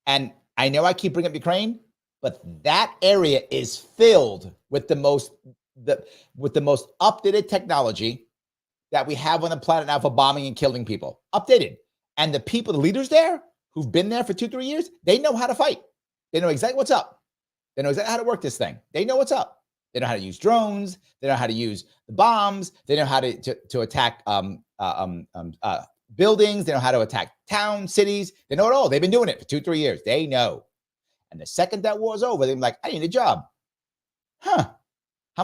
And I know I keep bringing up Ukraine, but that area is filled with the most updated technology that we have on the planet now for bombing and killing people. Updated. And the people, the leaders there, who've been there for 2-3 years, they know how to fight. They know exactly what's up. They know exactly how to work this thing. They know what's up. They know how to use drones. They know how to use the bombs. They know how to attack buildings. They know how to attack towns, cities. They know it all. They've been doing it for 2-3 years. They know. And the second that war is over, they're like, I need a job. How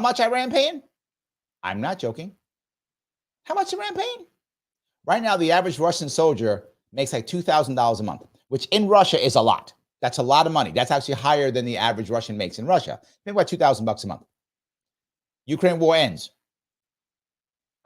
much Iran paying? I'm not joking. How much Iran paying? Right now, the average Russian soldier makes like $2,000 a month, which in Russia is a lot. That's a lot of money. That's actually higher than the average Russian makes in Russia. Think about $2,000 a month. Ukraine war ends.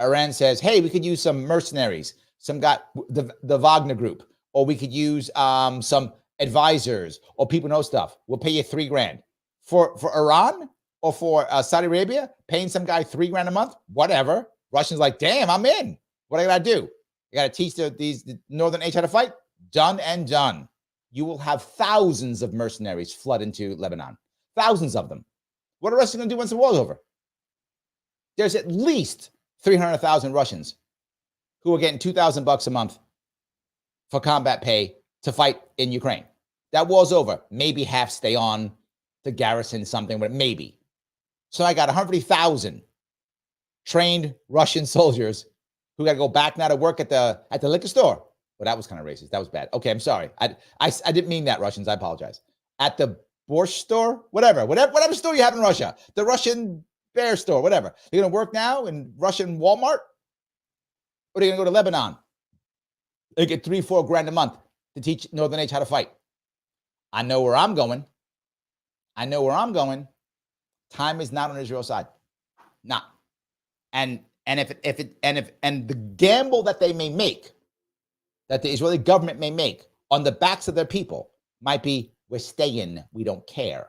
Iran says, hey, we could use some mercenaries, the Wagner group, or we could use some advisors or people who know stuff. We'll pay you $3,000 for Iran or for Saudi Arabia, paying some guy $3,000 a month, whatever. Russians like, damn, I'm in. What I gotta do? I gotta teach the Northern H how to fight. Done and done. You will have thousands of mercenaries flood into Lebanon. Thousands of them. What are Russians gonna do once the war's over? There's at least 300,000 Russians who are getting $2,000 a month for combat pay to fight in Ukraine. That war's over. Maybe half stay on to garrison something, but maybe. So I got 150,000 trained Russian soldiers who got to go back now to work at the liquor store. Well, that was kind of racist. That was bad. Okay, I'm sorry. I didn't mean that, Russians. I apologize. At the borscht store, whatever store you have in Russia, the Russian bear store, whatever. You're going to work now in Russian Walmart? Or are you going to go to Lebanon? They get $3-4 grand a month to teach Northern H how to fight. I know where I'm going. Time is not on Israel's side. Not. And the gamble that they may make, that the Israeli government may make on the backs of their people might be, we're staying, we don't care.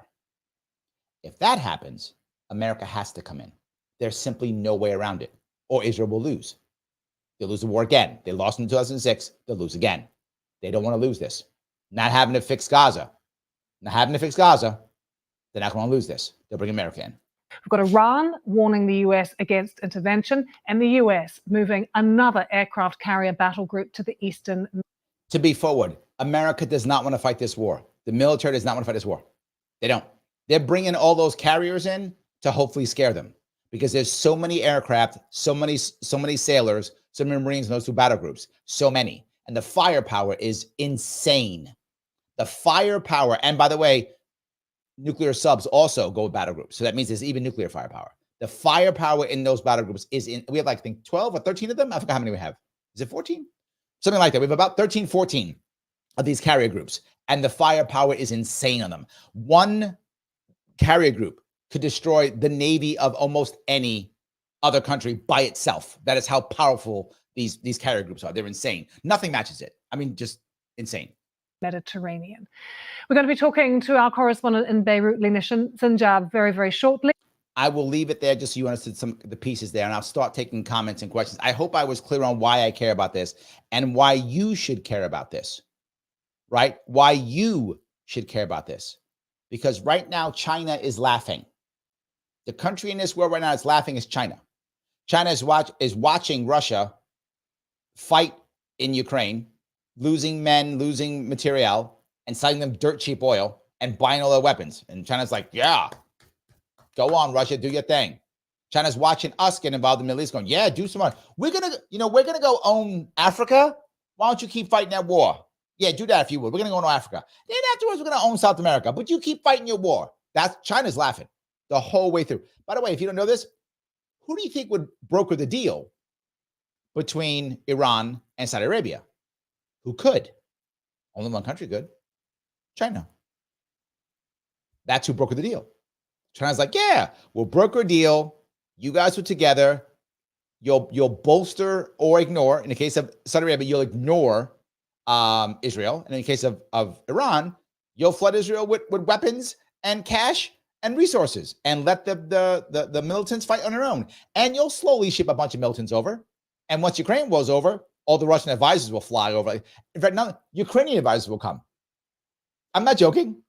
If that happens, America has to come in. There's simply no way around it, or Israel will lose. They'll lose the war again. They lost in 2006. They'll lose again. They don't want to lose this. Not having to fix Gaza. They're not going to lose this. They'll bring America in. We've got Iran warning the US against intervention, and the US moving another aircraft carrier battle group to the eastern. To be forward, America does not want to fight this war. The military does not want to fight this war. They don't. They're bringing all those carriers in to hopefully scare them, because there's so many aircraft, so many sailors, so many Marines in those two battle groups, so many. And the firepower is insane. The firepower, and by the way, nuclear subs also go with battle groups. So that means there's even nuclear firepower. The firepower in those battle groups we have like, I think 12 or 13 of them. I forgot how many we have. Is it 14? Something like that. We have about 13, 14 of these carrier groups. And the firepower is insane on them. One carrier group could destroy the navy of almost any other country by itself. That is how powerful these carrier groups are. They're insane. Nothing matches it. I mean, just insane. Mediterranean. We're going to be talking to our correspondent in Beirut, Lina Sinjab, very, very shortly. I will leave it there just so you understood some of the pieces there, and I'll start taking comments and questions. I hope I was clear on why I care about this and why you should care about this, right? Why you should care about this. Because right now, China is laughing. The country in this world right now is laughing is China. China is watching Russia fight in Ukraine, losing men, losing material, and selling them dirt cheap oil and buying all their weapons. And China's like, yeah, go on, Russia, do your thing. China's watching us get involved in the Middle East going, yeah, do some more. We're going to go own Africa. Why don't you keep fighting that war? Yeah, do that if you would. We're going to go into Africa. Then afterwards, we're going to own South America. But you keep fighting your war. That's China's laughing the whole way through. By the way, if you don't know this, who do you think would broker the deal between Iran and Saudi Arabia? Who could? Only one country could. China. That's who brokered the deal. China's like, yeah, we'll broker a deal. You guys are together. You'll bolster or ignore. In the case of Saudi Arabia, you'll ignore Israel. And in the case of Iran, you'll flood Israel with weapons and cash and resources and let the militants fight on their own. And you'll slowly ship a bunch of militants over. And once Ukraine was over, all the Russian advisors will fly over. In fact, now Ukrainian advisors will come. I'm not joking.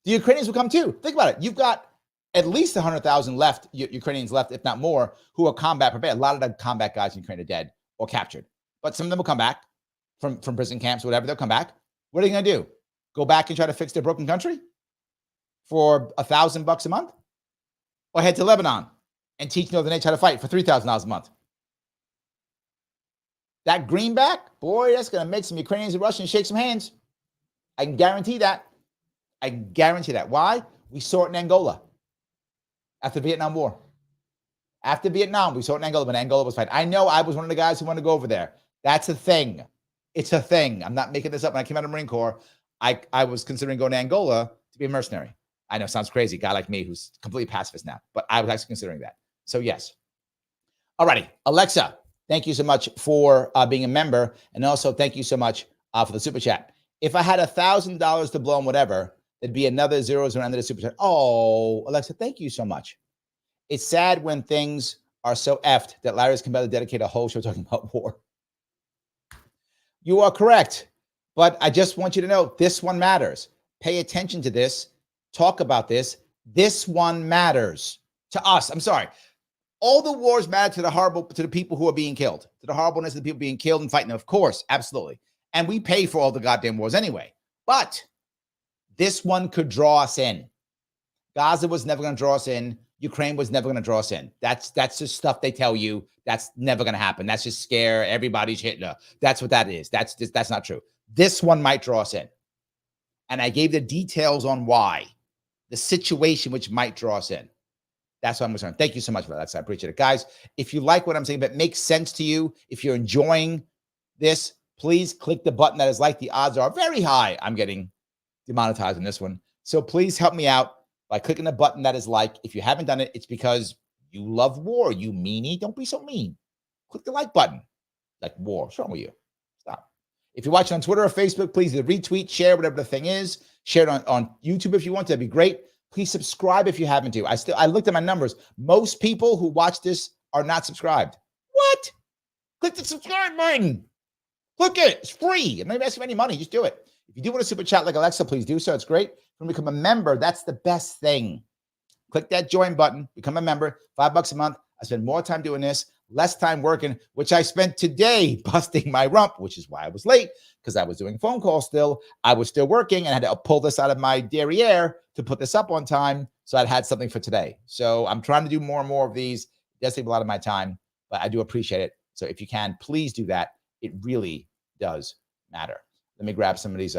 The Ukrainians will come too. Think about it. You've got at least 100,000 left, Ukrainians left, if not more, who are combat prepared. A lot of the combat guys in Ukraine are dead or captured. But some of them will come back from prison camps or whatever. They'll come back. What are they going to do? Go back and try to fix their broken country for $1,000 a month? Or head to Lebanon and teach Northern H how to fight for $3,000 a month? That greenback, boy, that's going to make some Ukrainians and Russians shake some hands. I can guarantee that. I guarantee that. Why? We saw it in Angola after the Vietnam War. After Vietnam, we saw it in Angola when Angola was fighting. I know I was one of the guys who wanted to go over there. That's a thing. It's a thing. I'm not making this up. When I came out of the Marine Corps, I was considering going to Angola to be a mercenary. I know it sounds crazy. A guy like me who's completely pacifist now, but I was actually considering that. So yes. Alrighty, Alexa, Thank you so much for being a member. And also thank you so much for the super chat. If I had $1,000 to blow on whatever, there'd be another zeros around the super chat. Oh, Alexa, thank you so much. It's sad when things are so effed that Larry's compelled to dedicate a whole show talking about war. You are correct. But I just want you to know this one matters. Pay attention to this. Talk about this. This one matters to us. I'm sorry. All the wars matter to the people who are being killed, to the horribleness of the people being killed and fighting. Of course, absolutely. And we pay for all the goddamn wars anyway. But this one could draw us in. Gaza was never going to draw us in. Ukraine was never going to draw us in. That's just stuff they tell you. That's never going to happen. That's just scare everybody's Hitler. That's what that is. That's not true. This one might draw us in. And I gave the details on why, the situation which might draw us in. That's what I'm concerned. Thank you so much for that. I appreciate it. Guys, if you like what I'm saying, but makes sense to you, if you're enjoying this, please click the button that is like. The odds are very high I'm getting demonetized on this one. So please help me out by clicking the button that is like. If you haven't done it, it's because you love war. You meanie. Don't be so mean. Click the like button. Like war. What's wrong with you? Stop. If you're watching on Twitter or Facebook, please either retweet, share, whatever the thing is. Share it on YouTube if you want to. That'd be great. Please subscribe if you haven't to. I looked at my numbers. Most people who watch this are not subscribed. What? Click the subscribe button. Click it. It's free. I'm not even asking for any money. Just do it. If you do want to super chat like Alexa, please do so. It's great. When we become a member, that's the best thing. Click that join button. Become a member. $5 a month. I spend more time doing this, less time working, which I spent today busting my rump, which is why I was late, because I was doing phone calls still. I was still working and I had to pull this out of my derriere to put this up on time. So I'd had something for today. So I'm trying to do more and more of these. It does take a lot of my time, but I do appreciate it. So if you can, please do that. It really does matter. Let me grab some of these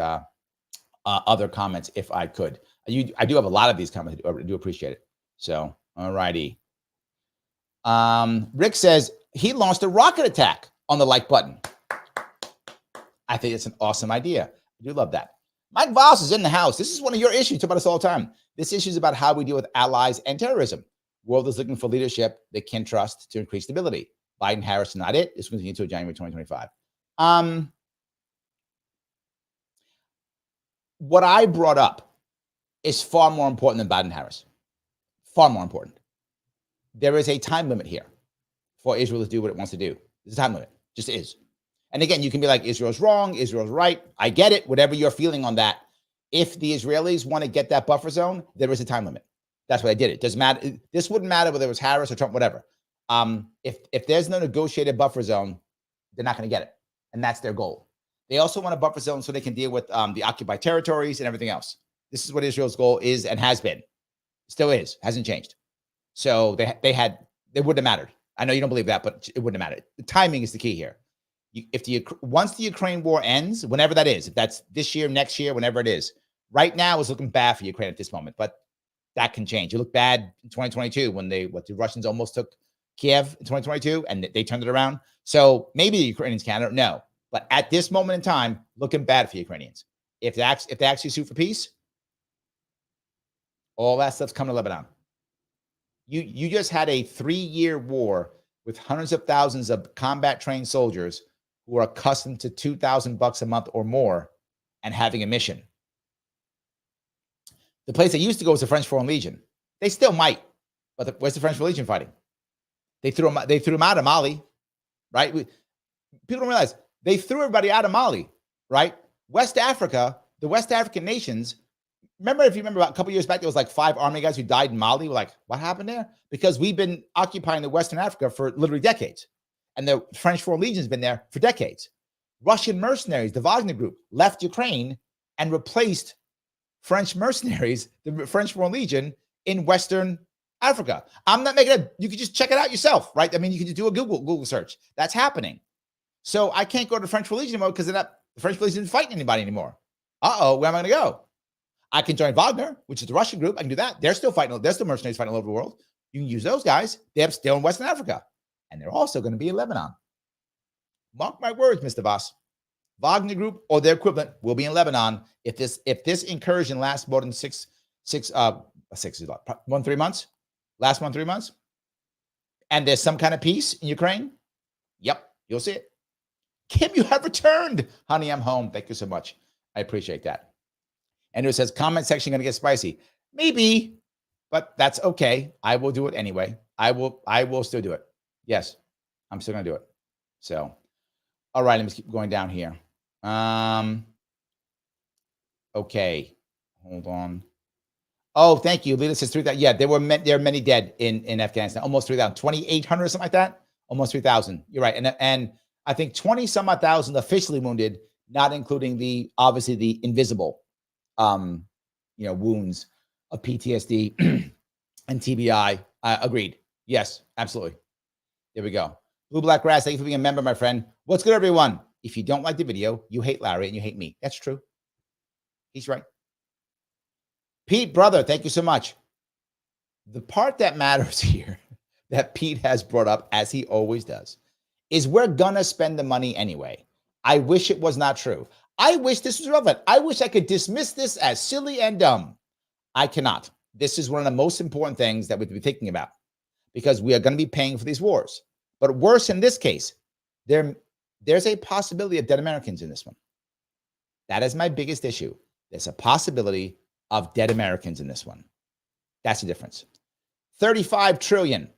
other comments if I could. I do have a lot of these comments. I do appreciate it. So, all righty. Rick says he launched a rocket attack on the like button. I think it's an awesome idea. I do love that. Mike Voss is in the house. This is one of your issues. You talk about this all the time. This issue is about how we deal with allies and terrorism. World is looking for leadership they can trust to increase stability. Biden, Harris, not it. This will continue until January 2025. What I brought up is far more important than Biden, Harris. Far more important. There is a time limit here for Israel to do what it wants to do. There's a time limit. Just is. And again, you can be like, Israel's wrong, Israel's right. I get it, whatever you're feeling on that. If the Israelis want to get that buffer zone, there is a time limit. That's why I did it. Doesn't matter. This wouldn't matter whether it was Harris or Trump, whatever. If there's no negotiated buffer zone, they're not going to get it. And that's their goal. They also want a buffer zone so they can deal with the occupied territories and everything else. This is what Israel's goal is and has been. Still is. Hasn't changed. So they wouldn't have mattered. I know you don't believe that, but it wouldn't have mattered. The timing is the key here. Once the Ukraine war ends, whenever that is, if that's this year, next year, whenever it is, right now is looking bad for Ukraine at this moment, but that can change. It looked bad in 2022 when the Russians almost took Kiev in 2022 and they turned it around. So maybe the Ukrainians can, I don't know. But at this moment in time, looking bad for Ukrainians. If they actually sue for peace, all that stuff's coming to Lebanon. You just had a 3-year war with hundreds of thousands of combat trained soldiers who are accustomed to $2,000 a month or more and having a mission. The place they used to go was the French Foreign Legion. They still might, but where's the French Foreign Legion fighting? They threw them out of Mali, right? People don't realize they threw everybody out of Mali, right? West Africa, the West African nations. If you remember about a couple years back, there was like 5 army guys who died in Mali. We're like, what happened there? Because we've been occupying the Western Africa for literally decades. And the French Foreign Legion has been there for decades. Russian mercenaries, the Wagner group, left Ukraine and replaced French mercenaries, the French Foreign Legion, in Western Africa. I'm not making it. You can just check it out yourself, right? I mean, you can just do a Google search. That's happening. So I can't go to French Foreign Legion anymore because the French Foreign Legion isn't fighting anybody anymore. Where am I going to go? I can join Wagner, which is the Russian group. I can do that. They're still fighting. They're still mercenaries fighting all over the world. You can use those guys. They're still in Western Africa. And they're also going to be in Lebanon. Mark my words, Mr. Voss. Wagner group or their equivalent will be in Lebanon if this incursion lasts more than 3 months, last 3 months, and there's some kind of peace in Ukraine. Yep, you'll see it. Kim, you have returned. Honey, I'm home. Thank you so much. I appreciate that. Andrew says, comment section going to get spicy. Maybe, but that's okay. I will do it anyway. I will still do it. Yes, I'm still going to do it. So, all right, let me keep going down here. Okay, hold on. Oh, thank you. Lita says 3,000. Yeah, there are many dead in Afghanistan. Almost 3,000, 2,800 or something like that. Almost 3,000. You're right. And I think 20 some odd thousand officially wounded, not including obviously the invisible, wounds of PTSD and TBI. Agreed. Yes, absolutely. There we go. Blue Black Grass, thank you for being a member, my friend. What's good, everyone? If you don't like the video, you hate Larry and you hate me. That's true. He's right. Pete, brother, thank you so much. The part that matters here that Pete has brought up, as he always does, is we're going to spend the money anyway. I wish it was not true. I wish this was relevant. I wish I could dismiss this as silly and dumb. I cannot. This is one of the most important things that we have to be thinking about because we are going to be paying for these wars. But worse in this case, there's a possibility of dead Americans in this one. That is my biggest issue. There's a possibility of dead Americans in this one. That's the difference. 35 trillion,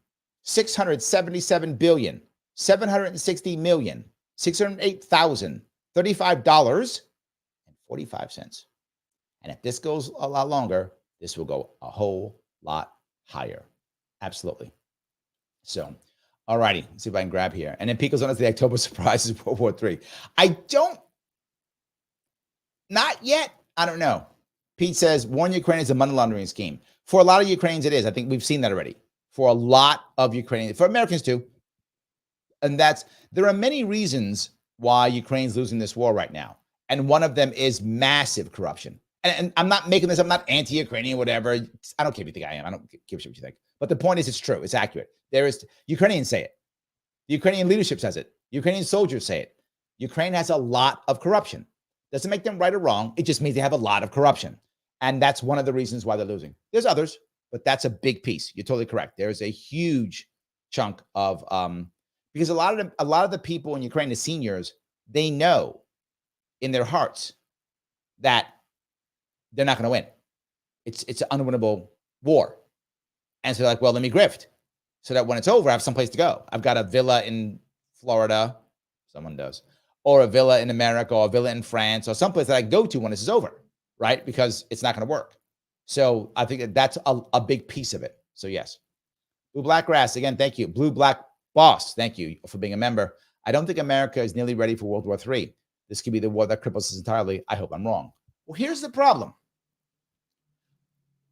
677 billion, 760 million, 608,000, $35.45. And if this goes a lot longer, this will go a whole lot higher. Absolutely. So, all righty, let's see if I can grab here. And then Pico's on us the October surprises, World War III. Not yet. I don't know. Pete says, warn Ukraine is a money laundering scheme. For a lot of Ukrainians, it is. I think we've seen that already. For a lot of Ukrainians, for Americans too. And there are many reasons why Ukraine's losing this war right now. And one of them is massive corruption. And I'm not making this, I'm not anti-Ukrainian, whatever. I don't care if you think I am. I don't give a shit what you think. But the point is, it's true. It's accurate. Ukrainians say it. The Ukrainian leadership says it. Ukrainian soldiers say it. Ukraine has a lot of corruption. Doesn't make them right or wrong. It just means they have a lot of corruption. And that's one of the reasons why they're losing. There's others, but that's a big piece. You're totally correct. There's a huge chunk of because a lot of the people in Ukraine, the seniors, they know in their hearts that they're not going to win. It's an unwinnable war. And so they're like, well, let me grift so that when it's over, I have someplace to go. I've got a villa in Florida. Someone does. Or a villa in America or a villa in France or someplace that I go to when this is over, right? Because it's not going to work. So I think that's a big piece of it. So yes. Blue Black Grass, again, thank you. Blue Black Boss, thank you for being a member. I don't think America is nearly ready for World War III. This could be the war that cripples us entirely. I hope I'm wrong. Well, here's the problem.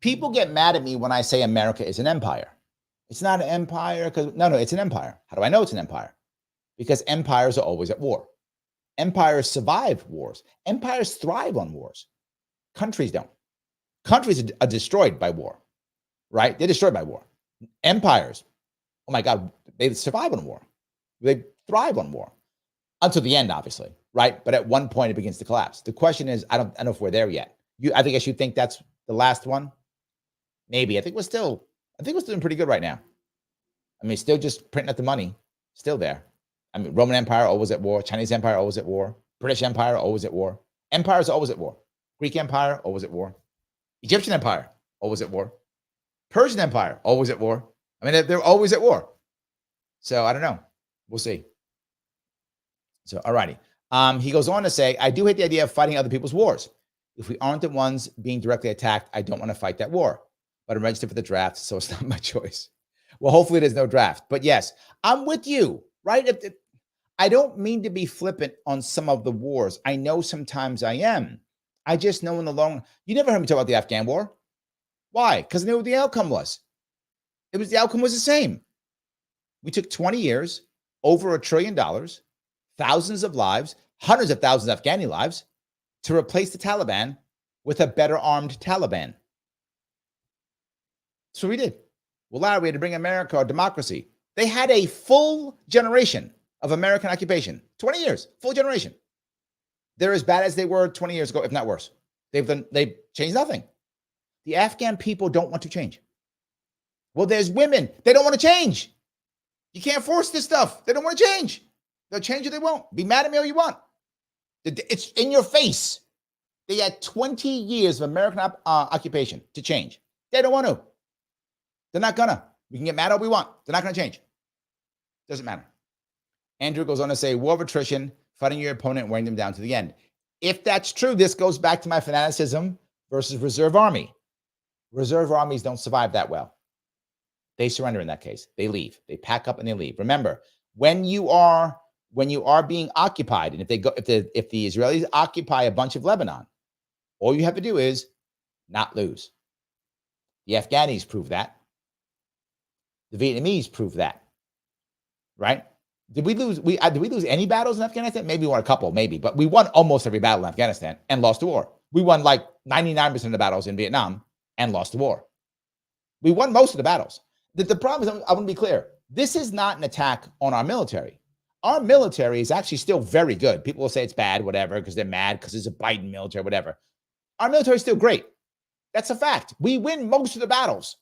People get mad at me when I say America is an empire. It's not an empire because, no, it's an empire. How do I know it's an empire? Because empires are always at war. Empires survive wars. Empires thrive on wars. Countries don't. Countries are destroyed by war, right? They're destroyed by war. Empires, oh my God, they survive on war. They thrive on war until the end, obviously, right? But at one point, it begins to collapse. The question is, I don't know if we're there yet. I guess you think that's the last one? Maybe. I think we're still doing pretty good right now. I mean, still just printing out the money, still there. I mean, Roman Empire, always at war. Chinese Empire, always at war. British Empire, always at war. Empires are always at war. Greek Empire, always at war. Egyptian Empire, always at war. Persian Empire, always at war. I mean, they're always at war. So I don't know. We'll see. So, all righty. He goes on to say, I do hate the idea of fighting other people's wars. If we aren't the ones being directly attacked, I don't want to fight that war. But I'm registered for the draft, so it's not my choice. Well, hopefully there's no draft. But yes, I'm with you, right? I don't mean to be flippant on some of the wars. I know sometimes I am. I just know in the long, you never heard me talk about the Afghan war. Why? Because I knew what the outcome was. The outcome was the same. We took 20 years, over $1 trillion, thousands of lives, hundreds of thousands of Afghani lives to replace the Taliban with a better armed Taliban. That's what we did. Well, Larry, we had to bring America or democracy. They had a full generation of American occupation, 20 years, full generation. They're as bad as they were 20 years ago, if not worse. They've changed nothing. The Afghan people don't want to change. Well, there's women. They don't want to change. You can't force this stuff. They don't want to change. They'll change or they won't. Be mad at me all you want. It's in your face. They had 20 years of American occupation to change. They don't want to. They're not gonna. We can get mad all we want. They're not gonna change. Doesn't matter. Andrew goes on to say, war of attrition, fighting your opponent, wearing them down to the end. If that's true, this goes back to my fanaticism versus reserve army. Reserve armies don't survive that well. They surrender in that case. They leave. They pack up and they leave. Remember, when you are being occupied, and if the Israelis occupy a bunch of Lebanon, all you have to do is not lose. The Afghanis prove that. The Vietnamese prove that. Right? Did we lose any battles in Afghanistan? Maybe we won a couple, maybe, but we won almost every battle in Afghanistan and lost the war. We won like 99% of the battles in Vietnam and lost the war. We won most of the battles. The problem is, I want to be clear, this is not an attack on our military. Our military is actually still very good. People will say it's bad, whatever, because they're mad because it's a Biden military, whatever. Our military is still great. That's a fact. We win most of the battles.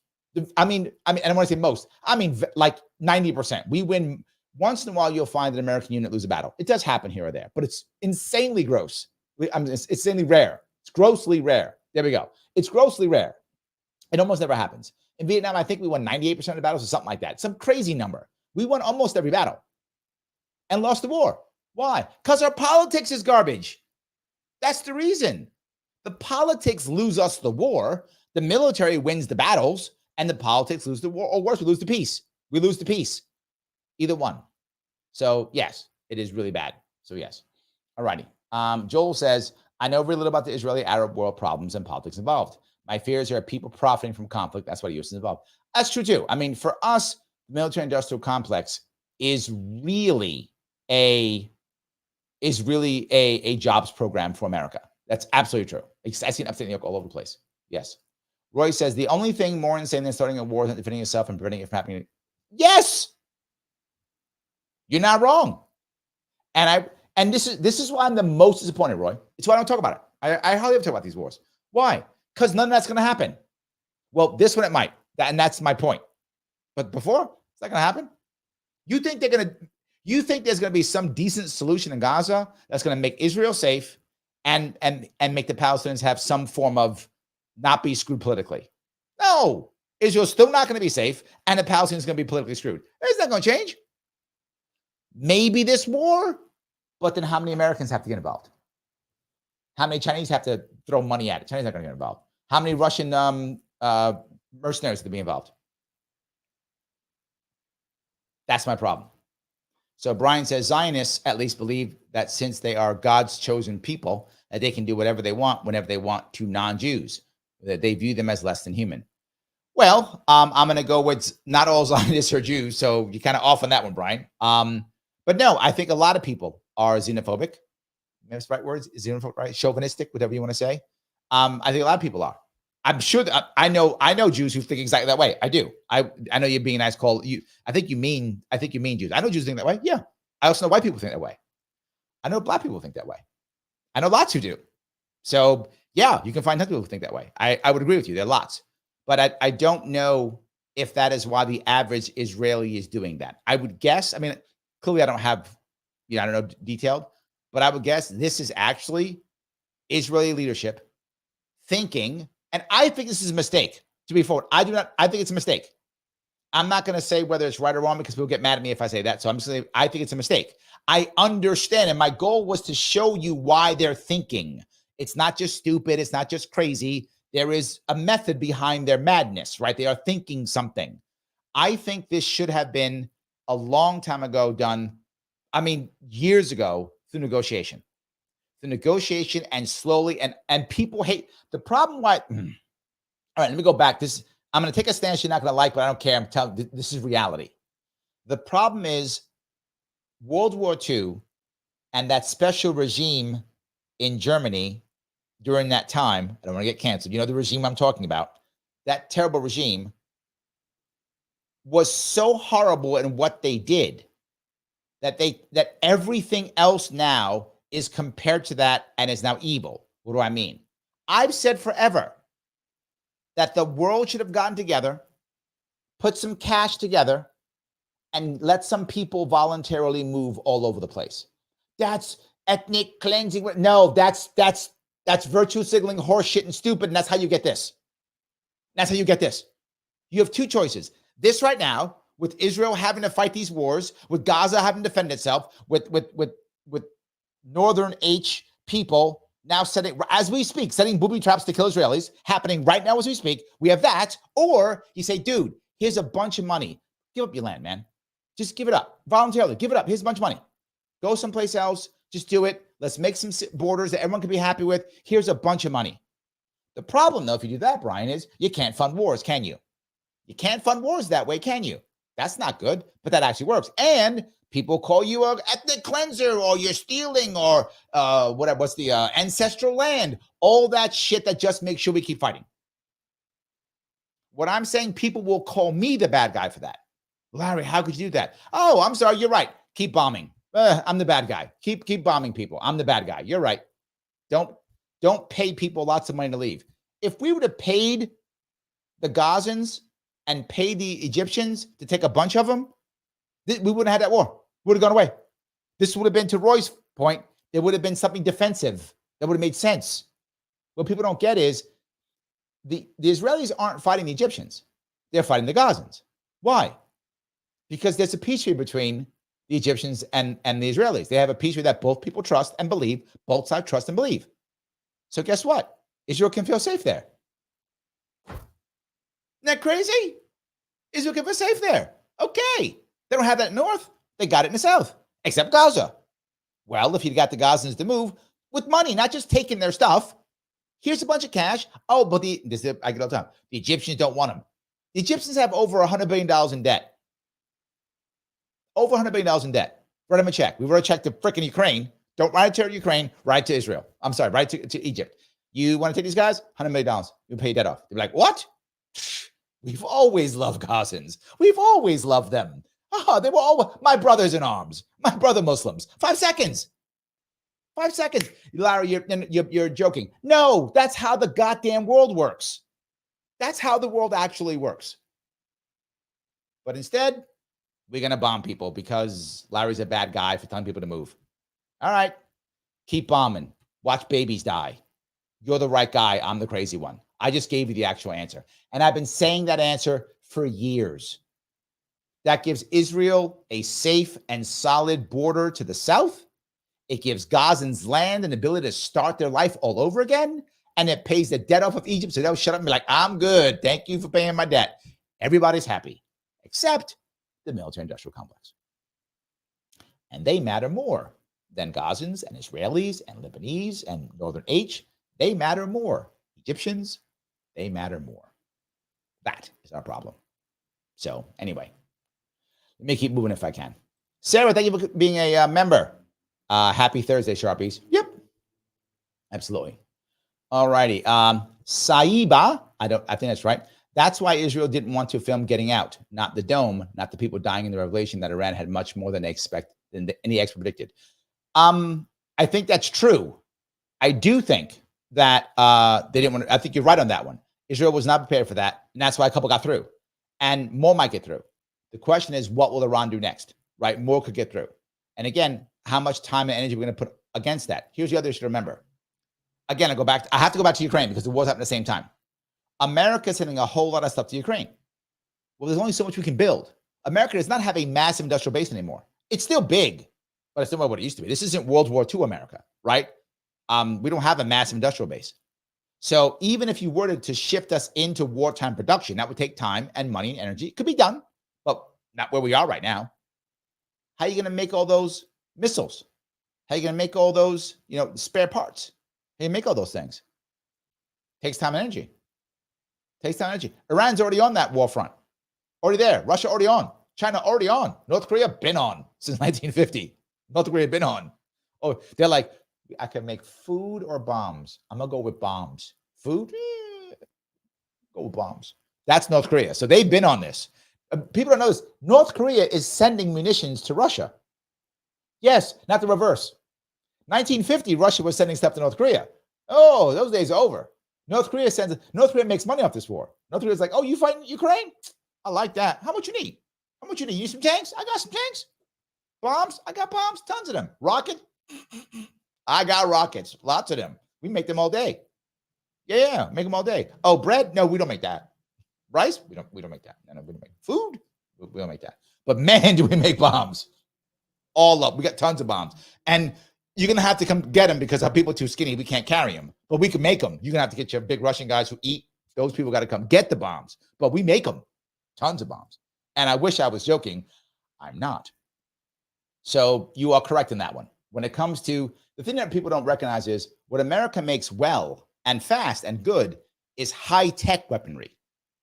I mean, I don't want to say most. I mean, like 90%. We win. Once in a while, you'll find an American unit lose a battle. It does happen here or there, but it's insanely gross. It's insanely rare. It's grossly rare. There we go. It's grossly rare. It almost never happens. In Vietnam, I think we won 98% of the battles or something like that. Some crazy number. We won almost every battle and lost the war. Why? Because our politics is garbage. That's the reason. The politics lose us the war. The military wins the battles, and the politics lose the war. Or worse, we lose the peace. We lose the peace. Either one. So, yes, it is really bad. So, yes. All righty. Joel says, I know very little about the Israeli-Arab world problems and politics involved. My fears are people profiting from conflict. That's why the U.S. is involved. That's true, too. I mean, for us, the military-industrial complex is really a jobs program for America. That's absolutely true. I see it upstate New York all over the place. Yes. Roy says, the only thing more insane than starting a war is not defending yourself and preventing it from happening. Yes! You're not wrong. And this is why I'm the most disappointed, Roy. It's why I don't talk about it. I hardly ever talk about these wars. Why? Because none of that's going to happen. Well, this one it might. And that's my point. But before, it's not going to happen. You think there's going to be some decent solution in Gaza that's going to make Israel safe and make the Palestinians have some form of not be screwed politically? No. Israel's still not going to be safe, and the Palestinians are going to be politically screwed. It's not going to change. Maybe this war, but then how many Americans have to get involved? How many Chinese have to throw money at it? Chinese are not going to get involved. How many Russian mercenaries have to be involved? That's my problem. So Brian says, Zionists at least believe that since they are God's chosen people, that they can do whatever they want, whenever they want to non-Jews, that they view them as less than human. Well, I'm going to go with not all Zionists are Jews, so you're kind of off on that one, Brian. But no, I think a lot of people are xenophobic. That's the right words, xenophobic, right? Chauvinistic, whatever you want to say. I think a lot of people are. I'm sure that I know Jews who think exactly that way. I do. I know you're being nice. Call you. I think you mean Jews. I know Jews think that way. Yeah. I also know white people think that way. I know black people think that way. I know lots who do. So yeah, you can find tons of people who think that way. I would agree with you. There are lots, but I don't know if that is why the average Israeli is doing that. I would guess. I mean, clearly I don't have, I don't know detailed, but I would guess this is actually Israeli leadership thinking. And I think this is a mistake, to be forward. I think it's a mistake. I'm not going to say whether it's right or wrong because people get mad at me if I say that. So I'm just saying, I think it's a mistake. I understand. And my goal was to show you why they're thinking. It's not just stupid. It's not just crazy. There is a method behind their madness, right? They are thinking something. I think this should have been a long time ago done. I mean, years ago through negotiation. The negotiation and slowly and people hate the problem. Why? All right, let me go back. I'm going to take a stance you're not going to like, but I don't care. I'm telling this is reality. The problem is World War II and that special regime in Germany during that time. I don't want to get canceled. You know the regime I'm talking about. That terrible regime was so horrible in what they did that everything else now is compared to that and is now evil. What do I mean? I've said forever that the world should have gotten together, put some cash together, and let some people voluntarily move all over the place. That's ethnic cleansing. No, that's virtue signaling, horse shit, and stupid. And that's how you get this. That's how you get this. You have two choices. This right now, with Israel having to fight these wars, with Gaza having to defend itself, with Northern H people now setting, as we speak, setting booby traps to kill Israelis, happening right now as we speak. We have that. Or you say, dude, here's a bunch of money. Give up your land, man. Just give it up. Voluntarily, give it up. Here's a bunch of money. Go someplace else. Just do it. Let's make some borders that everyone can be happy with. Here's a bunch of money. The problem, though, if you do that, Brian, is you can't fund wars, can you? You can't fund wars that way, can you? That's not good, but that actually works. And people call you an ethnic cleanser, or you're stealing, or whatever. What's the ancestral land? All that shit that just makes sure we keep fighting. What I'm saying, people will call me the bad guy for that. Larry, how could you do that? Oh, I'm sorry. You're right. Keep bombing. I'm the bad guy. Keep bombing people. I'm the bad guy. You're right. Don't pay people lots of money to leave. If we would have paid the Gazans and paid the Egyptians to take a bunch of them, we wouldn't have had that war. We would have gone away. This would have been, to Roy's point, there would have been something defensive that would have made sense. What people don't get is the Israelis aren't fighting the Egyptians. They're fighting the Gazans. Why? Because there's a peace treaty between the Egyptians and the Israelis. They have a peace treaty that both people trust and believe, both sides trust and believe. So guess what? Israel can feel safe there. Isn't that crazy? Israel can feel safe there. Okay. They don't have that in the north. They got it in the south, except Gaza. Well, if you got the Gazans to move with money, not just taking their stuff, here's a bunch of cash. Oh, but I get all the time. The Egyptians don't want them. The Egyptians have over $100 billion in debt. Over $100 billion in debt. Write them a check. We wrote a check to frickin' Ukraine. Don't write it to Ukraine, write to Israel. I'm sorry, write to Egypt. You want to take these guys? $100 million. You pay debt off. They're like, what? We've always loved Gazans. We've always loved them. Oh, they were all my brothers in arms. My brother Muslims. 5 seconds. 5 seconds. Larry, you're joking. No, that's how the goddamn world works. That's how the world actually works. But instead, we're going to bomb people because Larry's a bad guy for telling people to move. All right, keep bombing. Watch babies die. You're the right guy. I'm the crazy one. I just gave you the actual answer. And I've been saying that answer for years. That gives Israel a safe and solid border to the south. It gives Gazans land and the ability to start their life all over again. And it pays the debt off of Egypt. So they'll shut up and be like, I'm good. Thank you for paying my debt. Everybody's happy, except the military-industrial complex. And they matter more than Gazans and Israelis and Lebanese and Northern H. They matter more. Egyptians, they matter more. That is our problem. So anyway, let me keep moving if I can. Sarah, thank you for being a member. Happy Thursday, Sharpies. Yep. Absolutely. All righty. Saiba, I think that's right. That's why Israel didn't want to film Getting Out, not the dome, not the people dying in the revelation that Iran had much more than any expert predicted. I think that's true. I do think that they didn't want to, I think you're right on that one. Israel was not prepared for that. And that's why a couple got through. And more might get through. The question is, what will Iran do next? Right? More could get through. And again, how much time and energy we're going to put against that. Here's the other issue to remember. Again, I have to go back to Ukraine because the war's happening at the same time. America's sending a whole lot of stuff to Ukraine. Well, there's only so much we can build. America does not have a massive industrial base anymore. It's still big, but it's not what it used to be. This isn't World War II America, right? We don't have a massive industrial base. So even if you were to shift us into wartime production, that would take time and money and energy. It could be done, but not where we are right now. How are you going to make all those missiles? How are you going to make all those, spare parts? How do you make all those things? Takes time and energy. Takes time and energy. Iran's already on that war front. Already there. Russia already on. China already on. North Korea been on since 1950. North Korea been on. Oh, they're like, I can make food or bombs. I'm going to go with bombs. Food? Go with bombs. That's North Korea. So they've been on this. People don't know this. North Korea is sending munitions to Russia. Yes, not the reverse. 1950, Russia was sending stuff to North Korea. Oh, those days are over. North Korea makes money off this war. North Korea's like, oh, you fighting Ukraine? I like that. How much you need? I want you to use some tanks. I got some tanks. Bombs. I got bombs. Tons of them. Rocket. I got rockets. Lots of them. We make them all day. Yeah, make them all day. Oh, bread? No, we don't make that. Rice? We don't make that. No, we don't make food. We don't make that. But man, do we make bombs. All up. We got tons of bombs. And you're going to have to come get them because our people are too skinny. We can't carry them. But we can make them. You're going to have to get your big Russian guys who eat. Those people got to come get the bombs. But we make them. Tons of bombs. And I wish I was joking. I'm not. So you are correct in that one. When it comes to the thing that people don't recognize is what America makes well and fast and good is high-tech weaponry,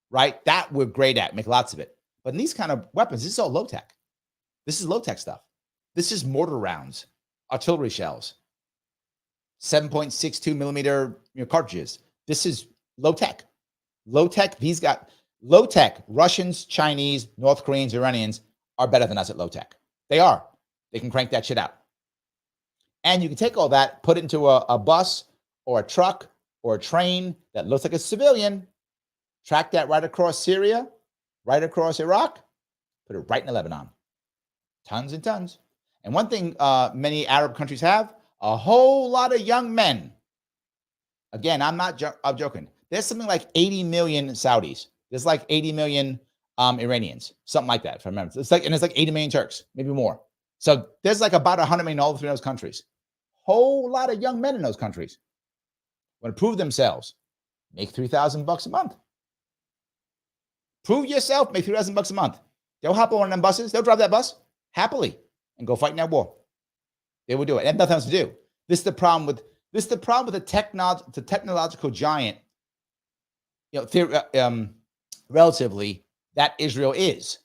right? That we're great at, make lots of it. But in these kind of weapons, this is all low-tech. This is low-tech stuff. This is mortar rounds, artillery shells, 7.62 millimeter cartridges. This is low-tech. Low-tech, these got low-tech. Russians, Chinese, North Koreans, Iranians are better than us at low-tech. They are. They can crank that shit out. And you can take all that, put it into a bus or a truck or a train that looks like a civilian, track that right across Syria, right across Iraq, put it right in Lebanon. Tons and tons. And one thing many Arab countries have, a whole lot of young men. Again, I'm joking. There's something like 80 million Saudis. There's like 80 million Iranians, something like that, if I remember. It's like 80 million Turks, maybe more. So there's like about 100 million all three of those countries. Whole lot of young men in those countries want to prove themselves. Make $3,000 a month. Prove yourself. Make $3,000 a month. They'll hop on one of them buses. They'll drive that bus happily and go fight in that war. They will do it. They have nothing else to do. This is the problem with the technological giant. Relatively, that Israel is.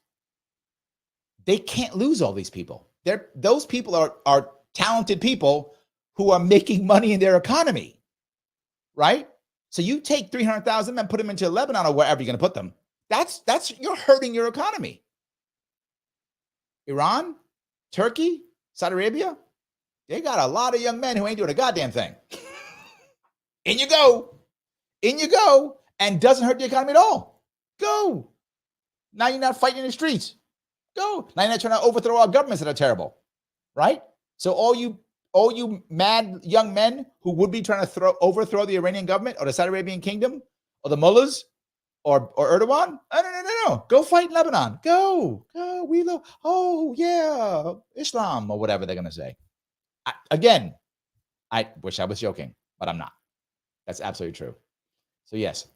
They can't lose all these people. Those people are talented people who are making money in their economy, right? So you take 300,000 and put them into Lebanon or wherever you're going to put them. That's you're hurting your economy. Iran, Turkey, Saudi Arabia, they got a lot of young men who ain't doing a goddamn thing. In you go, and doesn't hurt the economy at all. Go. Now you're not fighting in the streets. Go. Now you're not trying to overthrow our governments that are terrible, right? So all you mad young men who would be trying to overthrow the Iranian government or the Saudi Arabian kingdom or the mullahs or Erdogan, no. Go fight in Lebanon. Go. We love. Oh yeah, Islam or whatever they're gonna say. I wish I was joking, but I'm not. That's absolutely true. So yes.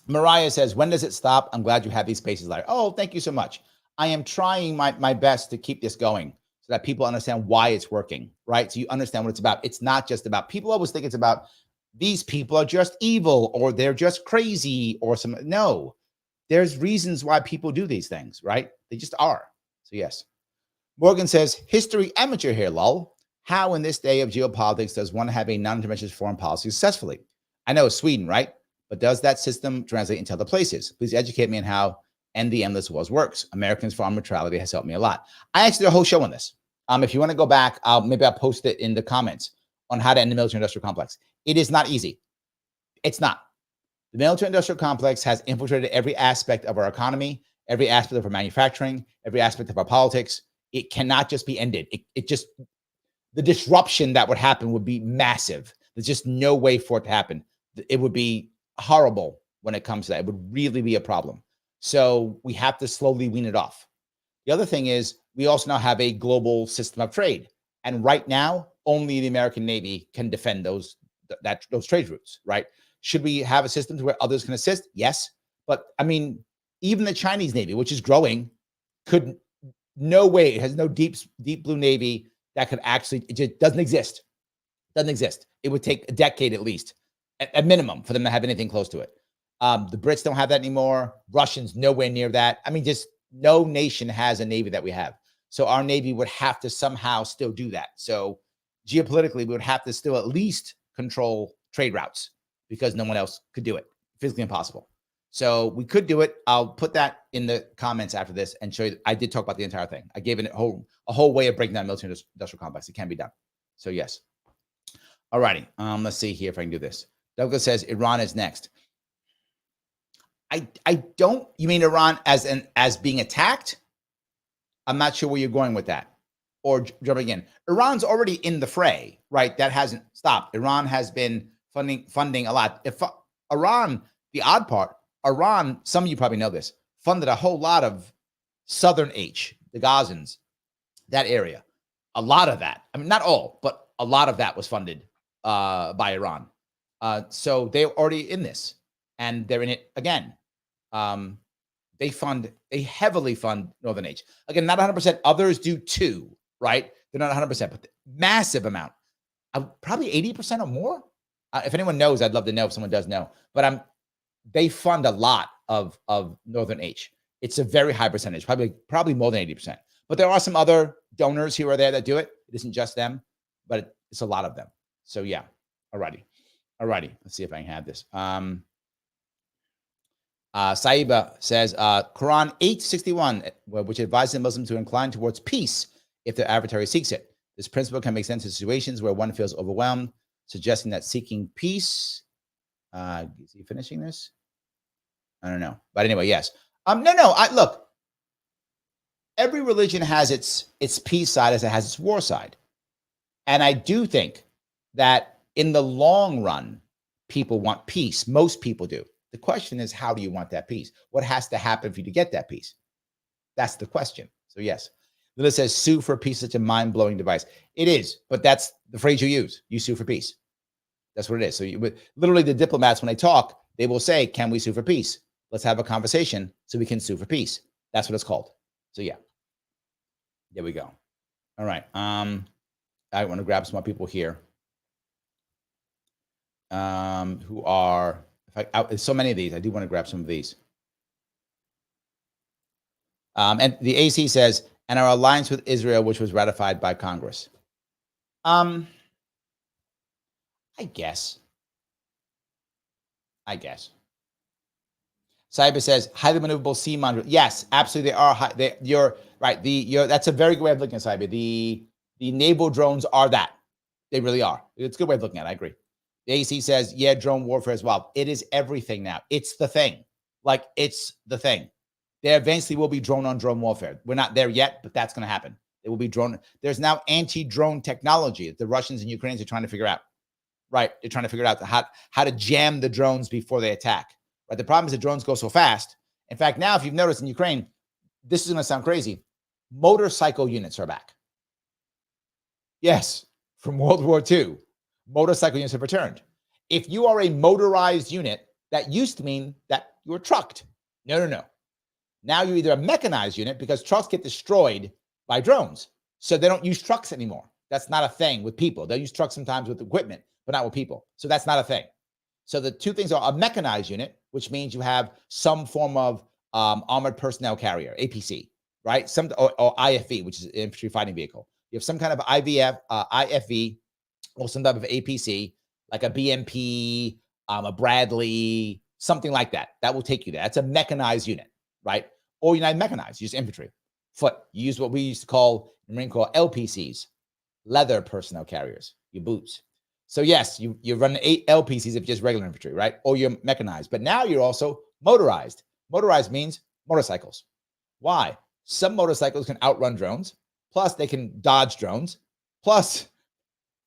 Mariah says, when does it stop? I'm glad you have these spaces, Larry. Oh, thank you so much. I am trying my best to keep this going so that people understand why it's working, right? So you understand what it's about. It's not just about, people always think it's about these people are just evil or they're just crazy or some. No, there's reasons why people do these things, right? They just are. So yes. Morgan says, history amateur here, lol. How in this day of geopolitics does one have a non-interventionist foreign policy successfully? I know Sweden, right? But does that system translate into other places? Please educate me on how End the Endless Wars works. Americans for Armed Neutrality has helped me a lot. I actually did a whole show on this. If you want to go back, I'll post it in the comments on how to end the military-industrial complex. It is not easy. It's not. The military-industrial complex has infiltrated every aspect of our economy, every aspect of our manufacturing, every aspect of our politics. It cannot just be ended. The disruption that would happen would be massive. There's just no way for it to happen. It would be horrible when it comes to that. It would really be a problem. So we have to slowly wean it off. The other thing is we also now have a global system of trade. And right now, only the American Navy can defend those trade routes, right? Should we have a system where others can assist? Yes. But I mean, even the Chinese Navy, which is growing, could no way, it has no deep blue Navy that could actually, it just doesn't exist. Doesn't exist. It would take a decade at least, at minimum, for them to have anything close to it. The Brits don't have that anymore. Russians, nowhere near that. I mean, just no nation has a Navy that we have. So our Navy would have to somehow still do that. So geopolitically, we would have to still at least control trade routes because no one else could do it. Physically impossible. So we could do it. I'll put that in the comments after this and show you. I did talk about the entire thing. I gave it a whole way of breaking down military industrial complex. It can be done. So yes. All righty. Let's see here if I can do this. Douglas says Iran is next. I don't. You mean Iran as being attacked? I'm not sure where you're going with that. Or jumping in. Iran's already in the fray, right? That hasn't stopped. Iran has been funding a lot. If Iran, the odd part, Iran, some of you probably know this, funded a whole lot of Southern H, the Gazans, that area. A lot of that, I mean, not all, but a lot of that was funded by Iran. So they're already in this, and they're in it again. They heavily fund Northern H. Again, not 100%. Others do too, right? They're not 100%, but massive amount. Probably 80% or more. If anyone knows, I'd love to know if someone does know. But they fund a lot of Northern H. It's a very high percentage, probably more than 80%. But there are some other donors here or there that do it. It isn't just them, but it's a lot of them. So yeah, alrighty. Let's see if I can have this. Saiba says, Quran 861, which advises Muslims to incline towards peace if their adversary seeks it. This principle can make sense in situations where one feels overwhelmed, suggesting that seeking peace. Is he finishing this? I don't know. But anyway, yes. Look, every religion has its peace side as it has its war side. And I do think that in the long run, people want peace. Most people do. The question is, how do you want that peace? What has to happen for you to get that peace? That's the question. So yes. Lila says, sue for peace, such a mind-blowing device. It is, but that's the phrase you use. You sue for peace. That's what it is. So literally the diplomats, when they talk, they will say, can we sue for peace? Let's have a conversation so we can sue for peace. That's what it's called. So yeah. There we go. All right. I want to grab some more people here. Who are, there's so many of these. I do want to grab some of these. And the AC says, and our alliance with Israel, which was ratified by Congress. I guess. Saiba says, highly maneuverable sea module. Yes, absolutely. They are. You're right. That's a very good way of looking at Saiba. The naval drones are that. They really are. It's a good way of looking at it. I agree. The AC says, yeah, drone warfare as well. It is everything now. It's the thing. It's the thing. There eventually will be drone-on-drone warfare. We're not there yet, but that's going to happen. There will be drone. There's now anti-drone technology that the Russians and Ukrainians are trying to figure out. Right? They're trying to figure out how to jam the drones before they attack. Right? The problem is the drones go so fast. In fact, now if you've noticed in Ukraine, this is going to sound crazy. Motorcycle units are back. Yes, from World War II, motorcycle units have returned. If you are a motorized unit, that used to mean that you were trucked. No. Now you're either a mechanized unit because trucks get destroyed by drones. So they don't use trucks anymore. That's not a thing with people. They'll use trucks sometimes with equipment, but not with people. So that's not a thing. So the two things are a mechanized unit, which means you have some form of armored personnel carrier, APC, right? Or IFV, which is infantry fighting vehicle. You have some kind of IFV or some type of APC, like a BMP, a Bradley, something like that. That will take you there. That's a mechanized unit, right? Or you're not mechanized, you use infantry. Foot, you use what we used to call in the Marine Corps LPCs, leather personnel carriers, your boots. So yes, you run 8 LPCs if just regular infantry, right? Or you're mechanized. But now you're also motorized. Motorized means motorcycles. Why? Some motorcycles can outrun drones. Plus, they can dodge drones. Plus,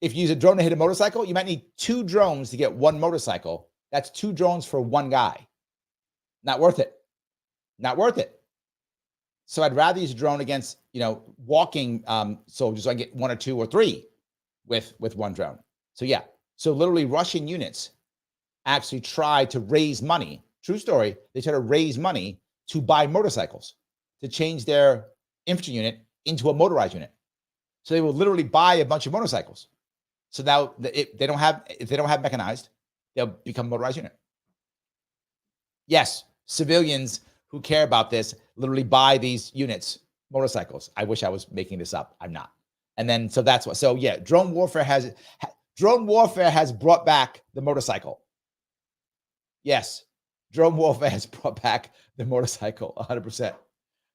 if you use a drone to hit a motorcycle, you might need 2 drones to get 1 motorcycle. That's 2 drones for 1 guy. Not worth it. Not worth it. So I'd rather use a drone against, walking soldiers. So I get 1 or 2 or 3 with 1 drone. So yeah. So literally Russian units actually try to raise money. True story. They try to raise money to buy motorcycles, to change their infantry unit into a motorized unit. So they will literally buy a bunch of motorcycles. So now if they don't have mechanized, they'll become a motorized unit. Yes, civilians who care about this literally buy these units, motorcycles. I wish I was making this up. I'm not. And then, so that's what, so yeah, drone warfare has brought back the motorcycle. Yes, drone warfare has brought back the motorcycle 100%.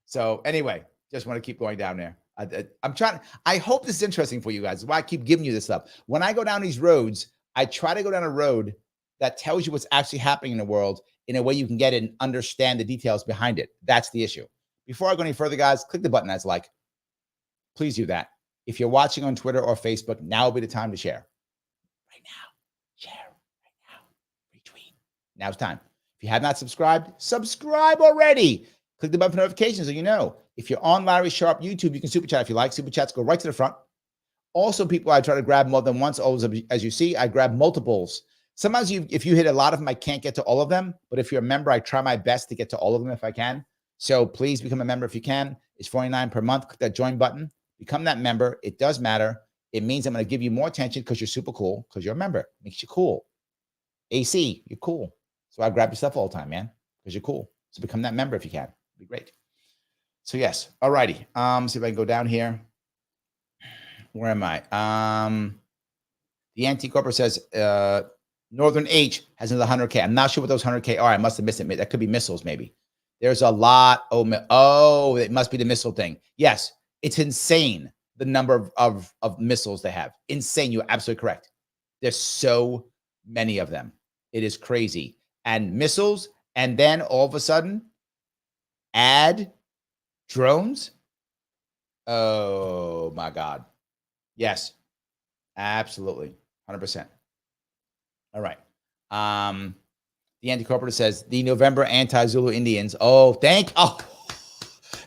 So anyway, just want to keep going down there. I hope this is interesting for you guys. That's why I keep giving you this stuff. When I go down these roads, I try to go down a road that tells you what's actually happening in the world in a way you can get it and understand the details behind it. That's the issue. Before I go any further, guys, click the button that's like. Please do that. If you're watching on Twitter or Facebook, now will be the time to share. Right now. Share. Right now. Retweet. Now's time. If you have not subscribed, subscribe already. Click the button for notifications so you know. If you're on Larry Sharpe YouTube, you can super chat if you like. Super chats go right to the front. Also, people I try to grab more than once. Always, as you see, I grab multiples. Sometimes if you hit a lot of them, I can't get to all of them. But if you're a member, I try my best to get to all of them if I can. So please become a member if you can. It's $49 per month. Click that join button. Become that member. It does matter. It means I'm going to give you more attention because you're super cool, because you're a member. It makes you cool. AC, you're cool. So I grab your stuff all the time, man, because you're cool. So become that member if you can. It'd be great. So yes. All righty. See if I can go down here. Where am I? The anti-corporate says Northern H has another 100K. I'm not sure what those 100K are. I must have missed it. That could be missiles, maybe. There's a lot. Oh, it must be the missile thing. Yes, it's insane, the number of missiles they have. Insane. You're absolutely correct. There's so many of them. It is crazy. And missiles, and then all of a sudden, add drones. Oh, my God. Yes, absolutely. 100%. All right. The anti-corporate says the November anti-Zulu Indians. Oh,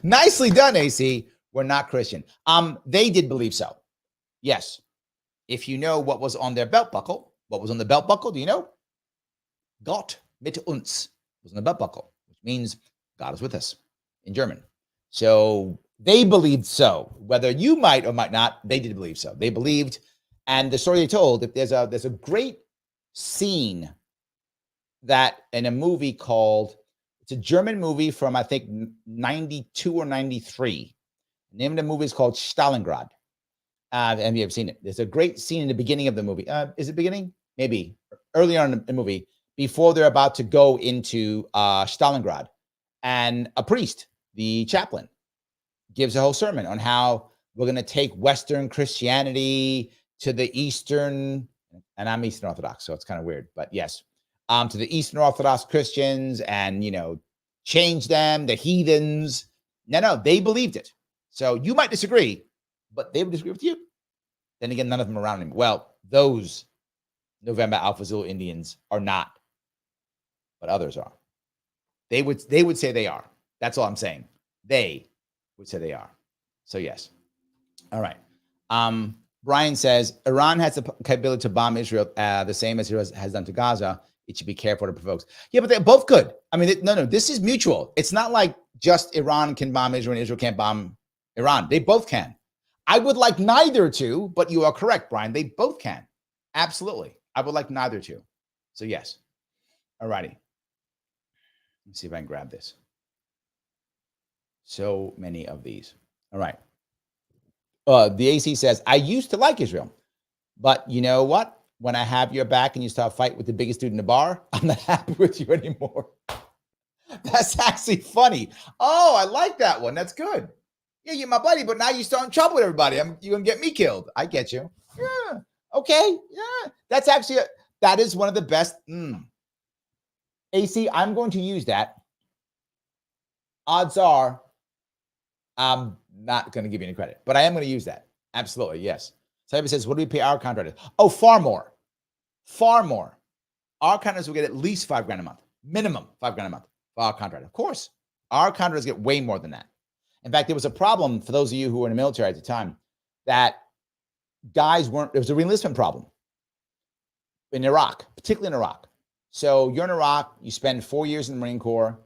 nicely done, AC. We're not Christian. They did believe so. Yes. If you know what was on their belt buckle, what was on the belt buckle, do you know? Gott mit uns was on the belt buckle, which means God is with us in German. So they believed so. Whether you might or might not, they did believe so. They believed, and the story they told, if there's a great scene that in a movie called, it's a German movie from I think 92 or 93. The name of the movie is called Stalingrad. And you have seen it. There's a great scene in the beginning of the movie. Is it beginning? Maybe early on in the movie, before they're about to go into Stalingrad, and a priest, the chaplain, gives a whole sermon on how we're going to take Western Christianity to the Eastern, and I'm Eastern Orthodox, so it's kind of weird, but yes, to the Eastern Orthodox Christians and, change them, the heathens. No, they believed it. So you might disagree, but they would disagree with you. Then again, none of them are around anymore. Well, those November Alpha Zulu Indians are not, but others are. They would say they are. That's all I'm saying. They would say they are. So yes. All right. Brian says Iran has the capability to bomb Israel the same as Israel has done to Gaza. It should be careful what it provokes. Yeah, but they're both good. I mean, no, this is mutual. It's not like just Iran can bomb Israel and Israel can't bomb Iran. They both can. I would like neither to, but you are correct, Brian. They both can. Absolutely. I would like neither to. So yes. All righty. Let's see if I can grab this. So many of these. All right. The AC says, I used to like Israel, but you know what? When I have your back and you start fight with the biggest dude in the bar, I'm not happy with you anymore. That's actually funny. Oh, I like that one. That's good. Yeah, you're my buddy, but now you're starting trouble with everybody. You're going to get me killed. I get you. Yeah. Okay. Yeah. That's actually, that is one of the best. AC, I'm going to use that. Odds are, I'm not going to give you any credit, but I am going to use that. Absolutely. Yes. Somebody says, what do we pay our contractors? Oh, far more. Far more. Our contractors will get at least $5,000 a month. Minimum $5,000 a month for our contractor. Of course. Our contractors get way more than that. In fact, there was a problem for those of you who were in the military at the time that guys weren't, there was a reenlistment problem in Iraq, particularly in Iraq. So you're in Iraq, you spend 4 years in the Marine Corps,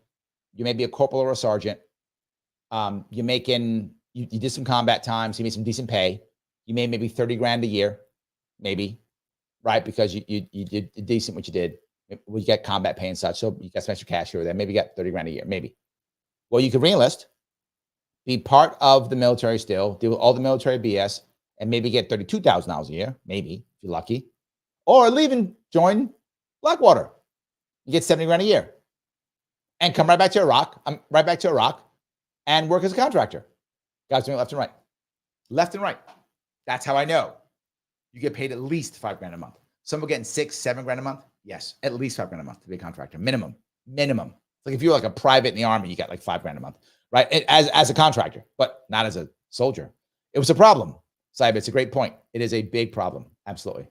you may be a corporal or a sergeant. You did some combat time, so you made some decent pay. You made maybe $30,000 a year, maybe, right? Because you did decent what you did. You get combat pay and such, so you got some extra cash here or there. Maybe you got $30,000 a year, maybe. Well, you could reenlist, be part of the military still, deal with all the military BS, and maybe get $32,000 a year, maybe, if you're lucky. Or leave and join Blackwater. You get $70,000 a year. And come right back to Iraq, and work as a contractor. Guys doing it left and right. Left and right. That's how I know. You get paid at least $5,000 a month. Some are getting $6,000, $7,000 a month. Yes, at least $5,000 a month to be a contractor. Minimum. Like if you're like a private in the army, you got like $5,000 a month, right? As a contractor, but not as a soldier. It was a problem. Saib, it's a great point. It is a big problem. Absolutely.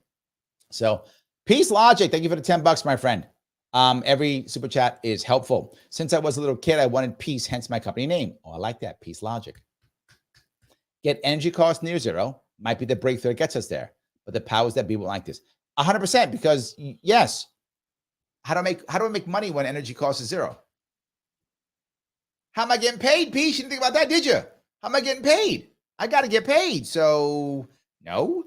So Peace Logic, thank you for the $10, my friend. Every super chat is helpful. Since I was a little kid, I wanted peace, hence my company name. Oh, I like that. Peace Logic. Get energy costs near zero might be the breakthrough that gets us there. But the powers that be will like this. 100%, because yes. How do I make money when energy cost is zero? How am I getting paid, Pete? You didn't think about that, did you? How am I getting paid? I got to get paid. So, no.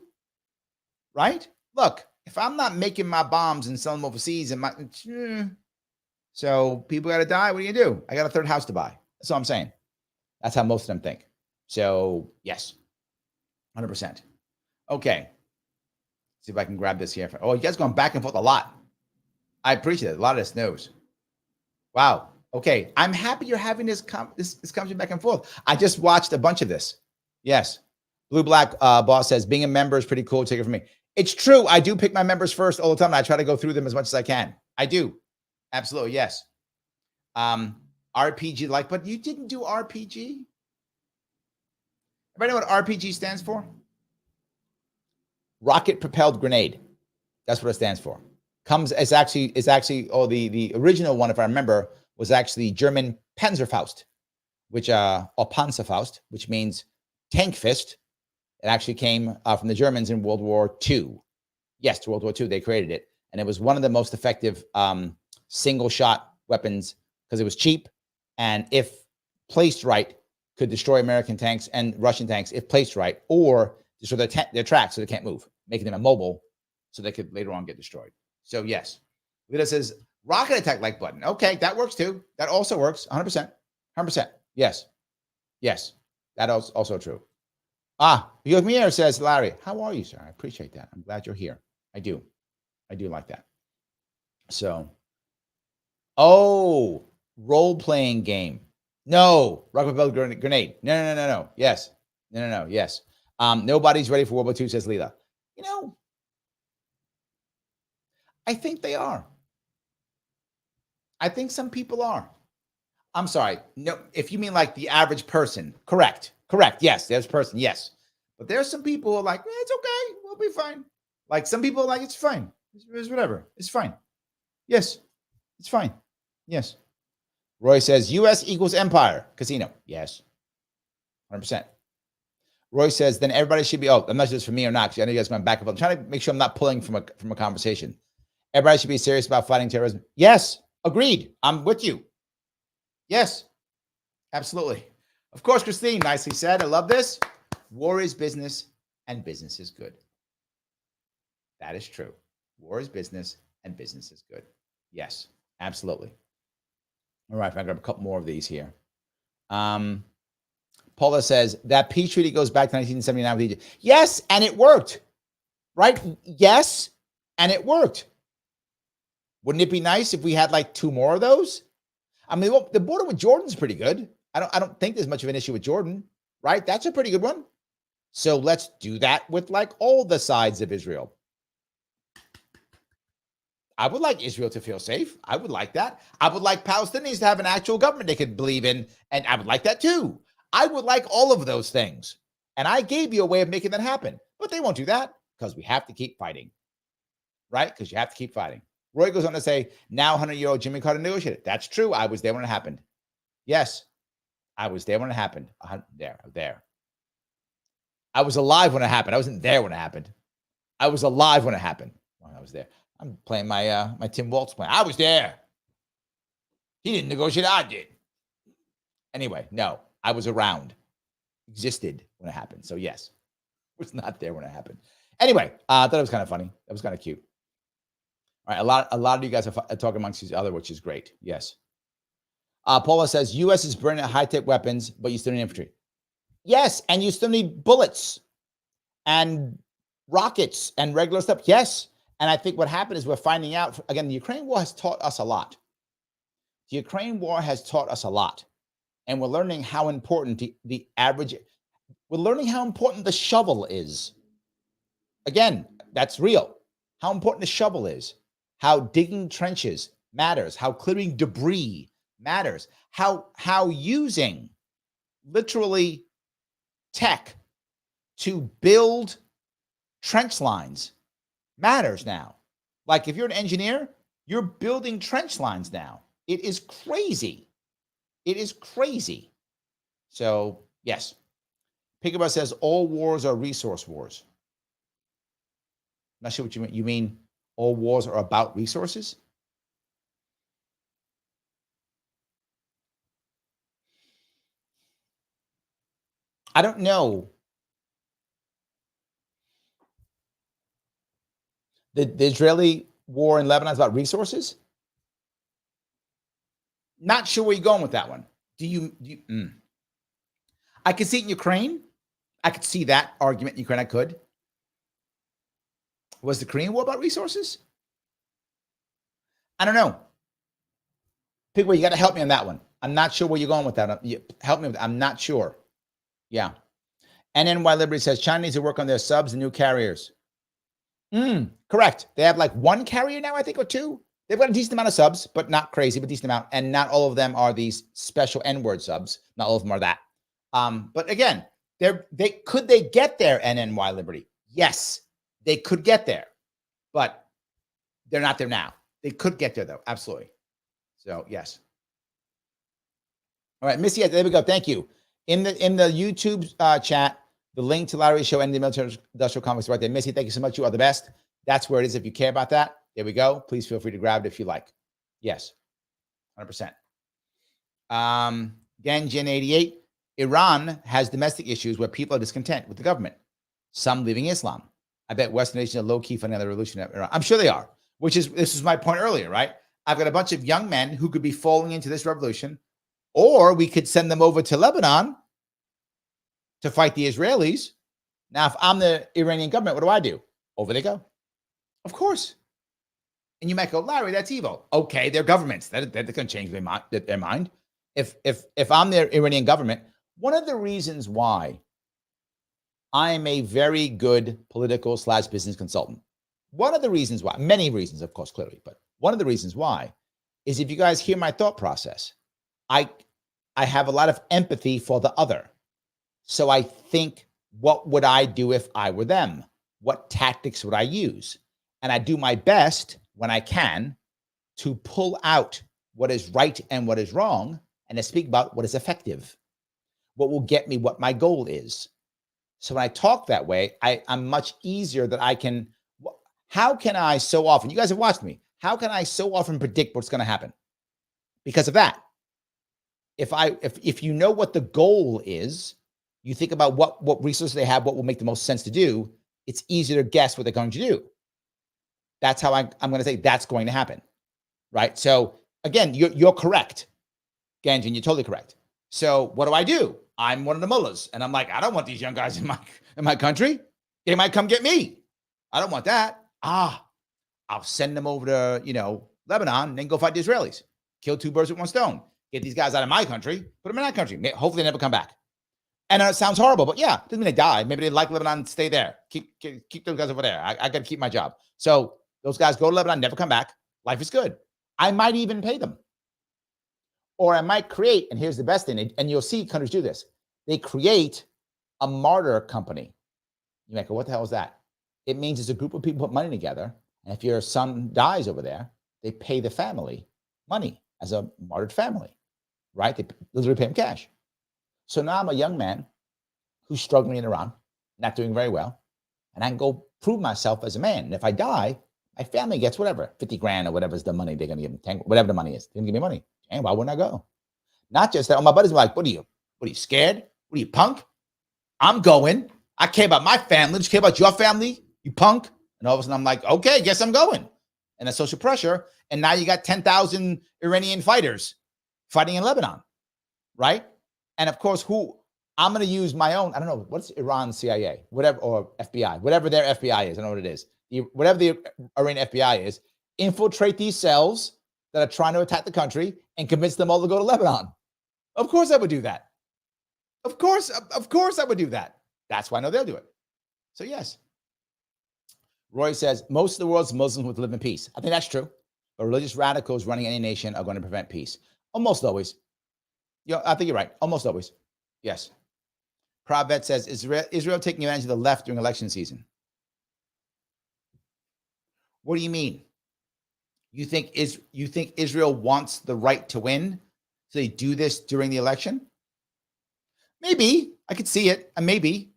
Right? Look, if I'm not making my bombs and selling them overseas, so people got to die, what do you do? I got a third house to buy. That's all I'm saying. That's how most of them think. So, yes, 100%. Okay. See if I can grab this here. Oh, you guys going back and forth a lot. I appreciate it. A lot of this knows. Wow. Okay. I'm happy you're having this conversation back and forth. I just watched a bunch of this. Yes. Blue Black Boss says, being a member is pretty cool. Take it from me. It's true. I do pick my members first all the time. I try to go through them as much as I can. I do. Absolutely. Yes. RPG like, but you didn't do RPG? Everybody know what RPG stands for? Rocket propelled grenade. That's what it stands for. It's actually the original one, if I remember, was actually German Panzerfaust, which or Panzerfaust, which means tank fist. It actually came from the Germans in World War II. Yes, to World War II, they created it. And it was one of the most effective single shot weapons because it was cheap. And if placed right, could destroy American tanks and Russian tanks if placed right, or destroy their tracks so they can't move, making them immobile so they could later on get destroyed. So yes, Lita says rocket attack like button. Okay, that works too. That also works. 100%. 100%. Yes. Yes. That is also true. Yogmier says, Larry, how are you, sir? I appreciate that. I'm glad you're here. I do. I do like that. So, role-playing game. No. Rocket propelled grenade. No. Yes. No. Yes. Nobody's ready for World War II, says Leela. You know, I think they are. I think some people are. I'm sorry. No, if you mean like the average person, correct. Yes, there's a person. Yes. But there's some people who are like, it's okay. We'll be fine. Like some people are like, it's fine. It's whatever. It's fine. Yes. It's fine. Yes. Roy says, US equals empire. Casino. Yes. 100%. Roy says, then everybody should be, I'm not sure it's for me or not, because I know you guys went back and forth. I'm trying to make sure I'm not pulling from a conversation. Everybody should be serious about fighting terrorism. Yes. Agreed. I'm with you. Yes. Absolutely. Of course, Christine, nicely said. I love this. War is business and business is good. That is true. War is business and business is good. Yes, absolutely. All right, I grab a couple more of these here. Paula says that peace treaty goes back to 1979 with Egypt. Yes, and it worked. Right? Yes, and it worked. Wouldn't it be nice if we had like 2 more of those? I mean, the border with Jordan's pretty good. I don't think there's much of an issue with Jordan, right? That's a pretty good one. So let's do that with like all the sides of Israel. I would like Israel to feel safe. I would like that. I would like Palestinians to have an actual government they could believe in, and I would like that too. I would like all of those things. And I gave you a way of making that happen, but they won't do that because we have to keep fighting, right? Because you have to keep fighting. Roy goes on to say, now 100-year-old Jimmy Carter negotiated. That's true. I was there when it happened. Yes, I was there when it happened. There. I was alive when it happened. I wasn't there when it happened. I was alive when it happened. When I was there. I'm playing my Tim Waltz plan. I was there. He didn't negotiate. I did. Anyway, no, I was around. Existed when it happened. So yes, was not there when it happened. Anyway, I thought it was kind of funny. That was kind of cute. All right, a lot of you guys are talking amongst each other, which is great. Yes. Paula says, U.S. is burning high-tech weapons, but you still need infantry. Yes, and you still need bullets and rockets and regular stuff. Yes, and I think what happened is we're finding out, again, the Ukraine war has taught us a lot. The Ukraine war has taught us a lot, and we're learning how important we're learning how important the shovel is. Again, that's real. How important the shovel is. How digging trenches matters. How clearing debris matters. How using literally tech to build trench lines matters now. Like if you're an engineer, you're building trench lines now. It is crazy. It is crazy. So yes, Pickleball says all wars are resource wars. Not sure what you mean. You mean all wars are about resources? I don't know. The Israeli war in Lebanon is about resources? Not sure where you're going with that one. I could see it in Ukraine. I could see that argument in Ukraine. I could. Was the Korean War about resources? I don't know. Pigway, you got to help me on that one. I'm not sure where you're going with that. Help me with that. I'm not sure. Yeah. And then NY Liberty says China needs to work on their subs and new carriers. Correct. They have like one carrier now, I think, or two. They've got a decent amount of subs, but not crazy, but decent amount. And not all of them are these special N-word subs. Not all of them are that. But again, could they get there, NY Liberty? Yes, they could get there, but they're not there now. They could get there though, absolutely. So yes. All right, Missy, there we go. Thank you. In the YouTube chat, the link to Larry's show and the military industrial complex right there. Missy, thank you so much. You are the best. That's where it is. If you care about that, there we go. Please feel free to grab it if you like. Yes, 100%. Ganjin88. Iran has domestic issues where people are discontent with the government. Some leaving Islam. I bet Western nations are low-key for another revolution in Iran. I'm sure they are, this is my point earlier, right? I've got a bunch of young men who could be falling into this revolution, or we could send them over to Lebanon to fight the Israelis. Now, if I'm the Iranian government, what do? Over they go. Of course. And you might go, Larry, that's evil. Okay, they're governments. They're going to change their mind. If I'm the Iranian government, one of the reasons why I am a very good political / business consultant, one of the reasons why, many reasons, of course, clearly, but one of the reasons why is if you guys hear my thought process, I have a lot of empathy for the other. So I think, what would I do if I were them? What tactics would I use? And I do my best when I can to pull out what is right and what is wrong, and to speak about what is effective, what will get me what my goal is. So when I talk that way, I'm much easier that I can. How can I so often, you guys have watched me, how can I so often predict what's going to happen? Because of that. If you know what the goal is, you think about what resources they have, what will make the most sense to do, it's easier to guess what they're going to do. That's how I'm going to say that's going to happen, right? So again, you're correct, Ganjin, you're totally correct. So what do? I'm one of the mullahs, and I'm like, I don't want these young guys in my country. They might come get me. I don't want that. I'll send them over to Lebanon, and then go fight the Israelis. Kill two birds with one stone. Get these guys out of my country, put them in that country. Hopefully they never come back. And it sounds horrible, but yeah, doesn't mean they die. Maybe they like Lebanon and stay there. Keep those guys over there. I got to keep my job. So those guys go to Lebanon, never come back. Life is good. I might even pay them. Or I might create, and here's the best thing, and you'll see countries do this. They create a martyr company. You might go, what the hell is that? It means it's a group of people put money together, and if your son dies over there, they pay the family money as a martyred family, right? They literally pay them cash. So now I'm a young man who's struggling in Iran, not doing very well, and I can go prove myself as a man. And if I die, my family gets whatever, 50 grand or whatever is the money they're going to give me, whatever the money is, they're going to give me money. And why wouldn't I go? Not just that. My buddies were like, what are you scared? What are you, punk? I'm going. I care about my family. Just care about your family, you punk. And all of a sudden I'm like, okay, guess I'm going. And that's social pressure. And now you got 10,000 Iranian fighters fighting in Lebanon, right? And of course, I'm going to use my own, I don't know, what's Iran CIA, whatever, or FBI, whatever their FBI is. I don't know what it is. Whatever the Iranian FBI is, infiltrate these cells that are trying to attack the country and convince them all to go to Lebanon. Of course I would do that. Of course I would do that. That's why I know they'll do it. So yes. Roy says, most of the world's Muslims would live in peace. I think that's true. But religious radicals running any nation are going to prevent peace. Almost always. I think you're right. Almost always. Yes. Pravet says, Israel taking advantage of the left during election season. What do you mean? You think Israel wants the right to win? So they do this during the election? Maybe. I could see it. Maybe.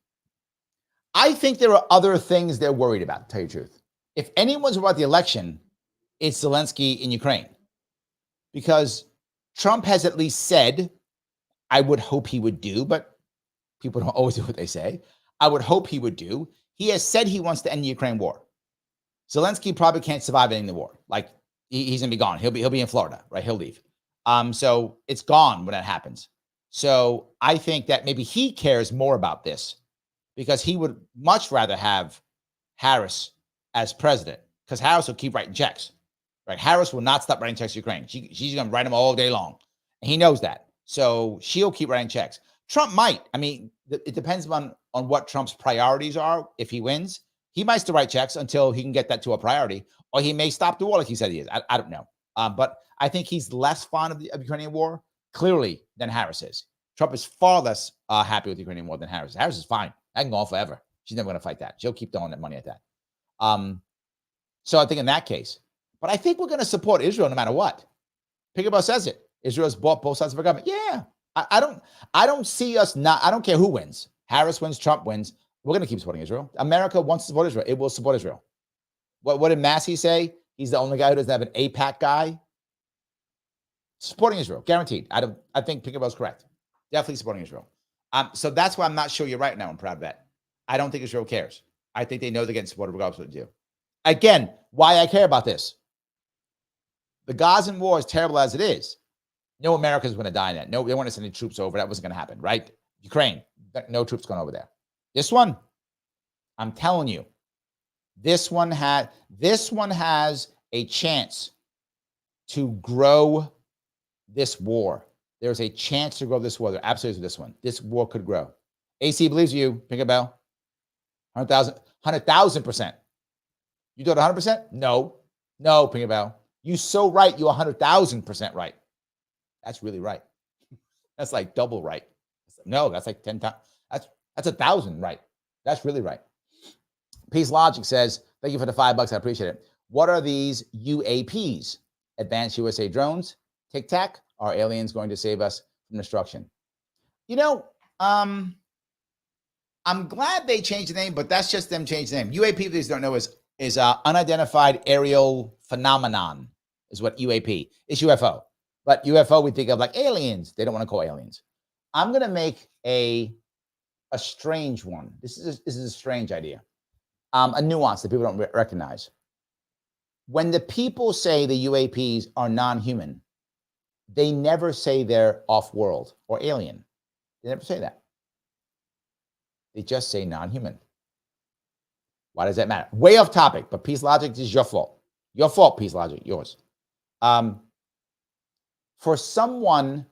I think there are other things they're worried about, to tell you the truth. If anyone's about the election, it's Zelensky in Ukraine. Because Trump has at least said, I would hope he would do, but people don't always do what they say. I would hope he would do. He has said he wants to end the Ukraine war. Zelensky probably can't survive ending the war. Like, he's going to be gone. He'll be in Florida, right? He'll leave. So it's gone when that happens. So I think that maybe he cares more about this because he would much rather have Harris as president because Harris will keep writing checks, right? Harris will not stop writing checks to Ukraine. She's going to write them all day long. And he knows that. So she'll keep writing checks. Trump might. I mean, it depends on what Trump's priorities are. If he wins, he might still write checks until he can get that to a priority, or he may stop the war like he said he is. I don't know. But I think he's less fond of the Ukrainian war, clearly, than Harris is. Trump is far less happy with the Ukrainian war than Harris. Harris is fine. That can go on forever. She's never going to fight that. She'll keep throwing that money at that. So I think in that case. But I think we're going to support Israel no matter what. Pickleball says it. Israel's bought both sides of our government. Yeah. I don't see us not. I don't care who wins. Harris wins, Trump wins. We're going to keep supporting Israel. America wants to support Israel. It will support Israel. What did Massey say? He's the only guy who doesn't have an AIPAC guy. Supporting Israel, guaranteed. I think Pickleball is correct. Definitely supporting Israel. So that's why I'm not sure you're right now. I'm proud of that. I don't think Israel cares. I think they know they're getting supported regardless of what they do. Again, why I care about this. The Gazan war, as terrible as it is, no Americans going to die in that. No, they weren't sending troops over. That wasn't going to happen, right? Ukraine, no troops going over there. This one, I'm telling you, this one has a chance to grow this war. There's a chance to grow this war. There absolutely is this one. This war could grow. AC believes you. Pick a bell. 100,000%. You do it 100%? No, ping a bell. You so right. You're 100,000% right. That's really right. That's like double right. No, that's like 10 times. That's 1,000 right. That's really right. Peace Logic says, thank you for the $5. I appreciate it. What are these UAPs? Advanced USA drones? Tic Tac? Are aliens going to save us from destruction? I'm glad they changed the name, but that's just them changing the name. UAP, if you don't know, is unidentified aerial phenomenon, is what UAP is. UFO. But UFO, we think of like aliens. They don't want to call aliens. I'm going to make a strange one. This is a strange idea. A nuance that people don't recognize. When the people say the UAPs are non-human, they never say they're off-world or alien. They never say that. They just say non-human. Why does that matter? Way off topic, but Peace Logic, this is your fault. Your fault, Peace Logic, yours. For some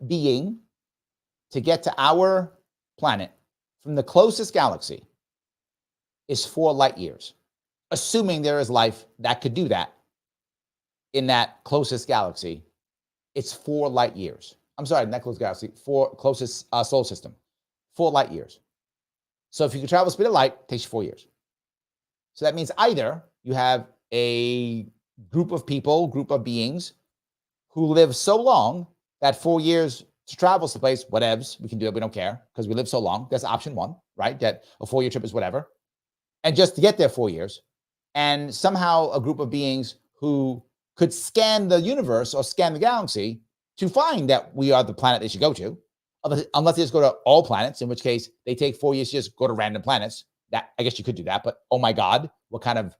being to get to our planet from the closest galaxy is 4 light years, assuming there is life that could do that in that closest galaxy. It's 4 light years. I'm sorry, not closest galaxy, closest solar system, 4 light years. So if you can travel the speed of light, it takes you 4 years. So that means either you have a group of people, group of beings who live so long that 4 years to travel someplace, whatevs, we can do it, we don't care because we live so long. That's option one, right? That a 4-year trip is whatever. And just to get there 4 years, and somehow a group of beings who could scan the universe or scan the galaxy to find that we are the planet they should go to, unless they just go to all planets, in which case they take 4 years to just go to random planets. That, I guess you could do that, but oh my God, what kind of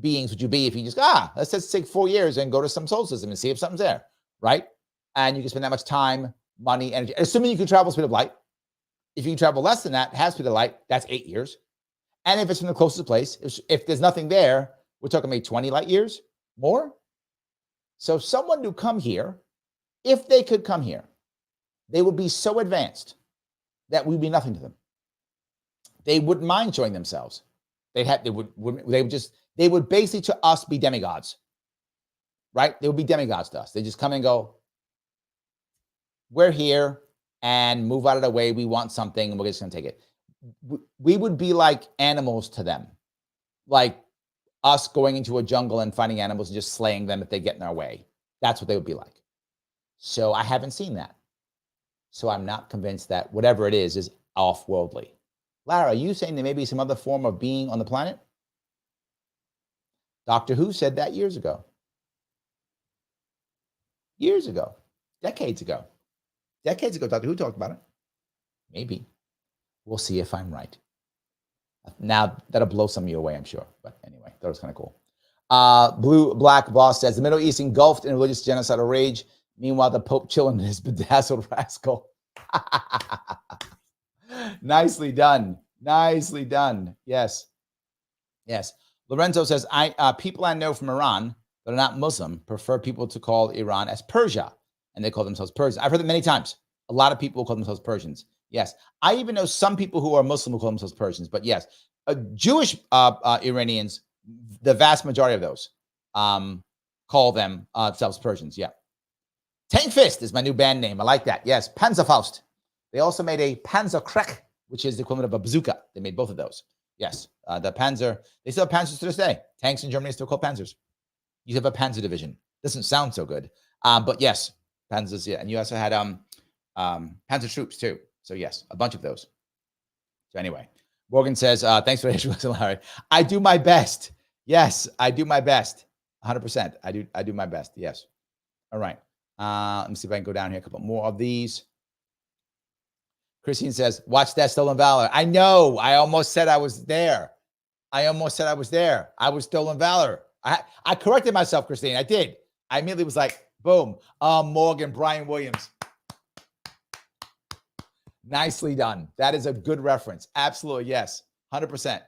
beings would you be if you just, let's just take 4 years and go to some solar system and see if something's there, right? And you can spend that much time, money, energy, assuming you can travel speed of light. If you can travel less than that, half speed of light, that's 8 years. And if it's from the closest place, if there's nothing there, we're talking maybe 20 light years more. So someone to come here, if they could come here, they would be so advanced that we'd be nothing to them. They wouldn't mind showing themselves. They would basically to us be demigods. right? They would be demigods to us. They just come and go, we're here, and move out of the way. We want something, and we're just going to take it. We would be like animals to them, like us going into a jungle and finding animals and just slaying them if they get in our way. That's what they would be like. So I haven't seen that. So I'm not convinced that whatever it is off-worldly. Lara, are you saying there may be some other form of being on the planet? Doctor Who said that years ago. Years ago. Decades ago. Decades ago, Doctor Who talked about it. Maybe. We'll see if I'm right. Now, that'll blow some of you away, I'm sure. But anyway, that was kind of cool. Blue Black Boss says, the Middle East engulfed in religious genocidal rage. Meanwhile, the Pope chilling in his bedazzled rascal. Nicely done. Nicely done. Yes. Yes. Lorenzo says, people I know from Iran that are not Muslim prefer people to call Iran as Persia, and they call themselves Persians. I've heard that many times. A lot of people call themselves Persians. Yes. I even know some people who are Muslim who call themselves Persians. But yes, Jewish Iranians, the vast majority of those call themselves Persians. Yeah. Tank Fist is my new band name. I like that. Yes. Panzerfaust. They also made a Panzerkreuz, which is the equivalent of a bazooka. They made both of those. Yes. The Panzer, they still have Panzers to this day. Tanks in Germany are still called Panzers. You have a Panzer division. Doesn't sound so good. But yes, Panzers, yeah. And you also had Panzer troops too. So yes, a bunch of those. So anyway, Morgan says, thanks for the issue, Larry. I do my best. Yes, I do my best. 100%. I do my best. Yes. All right. Let me see if I can go down here. A couple more of these. Christine says, watch that Stolen Valor. I know. I almost said I was there. I was Stolen Valor. I corrected myself, Christine. I did. I immediately was like, boom. Morgan, Brian Williams. Nicely done. That is a good reference. Absolutely. Yes. 100%.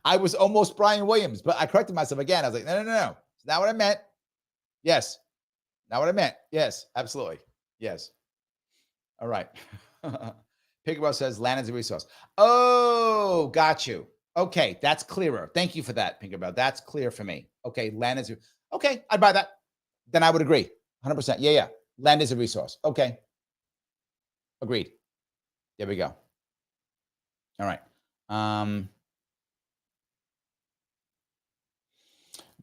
I was almost Brian Williams, but I corrected myself again. I was like, no. It's not what I meant. Yes. Not what I meant. Yes. Absolutely. Yes. All right. Pickerbell says land is a resource. Oh, got you. Okay. That's clearer. Thank you for that, Pickerbell. That's clear for me. Okay. Land is, okay. I'd buy that. Then I would agree. 100%. Yeah. Land is a resource. Okay. Agreed. There we go. All right.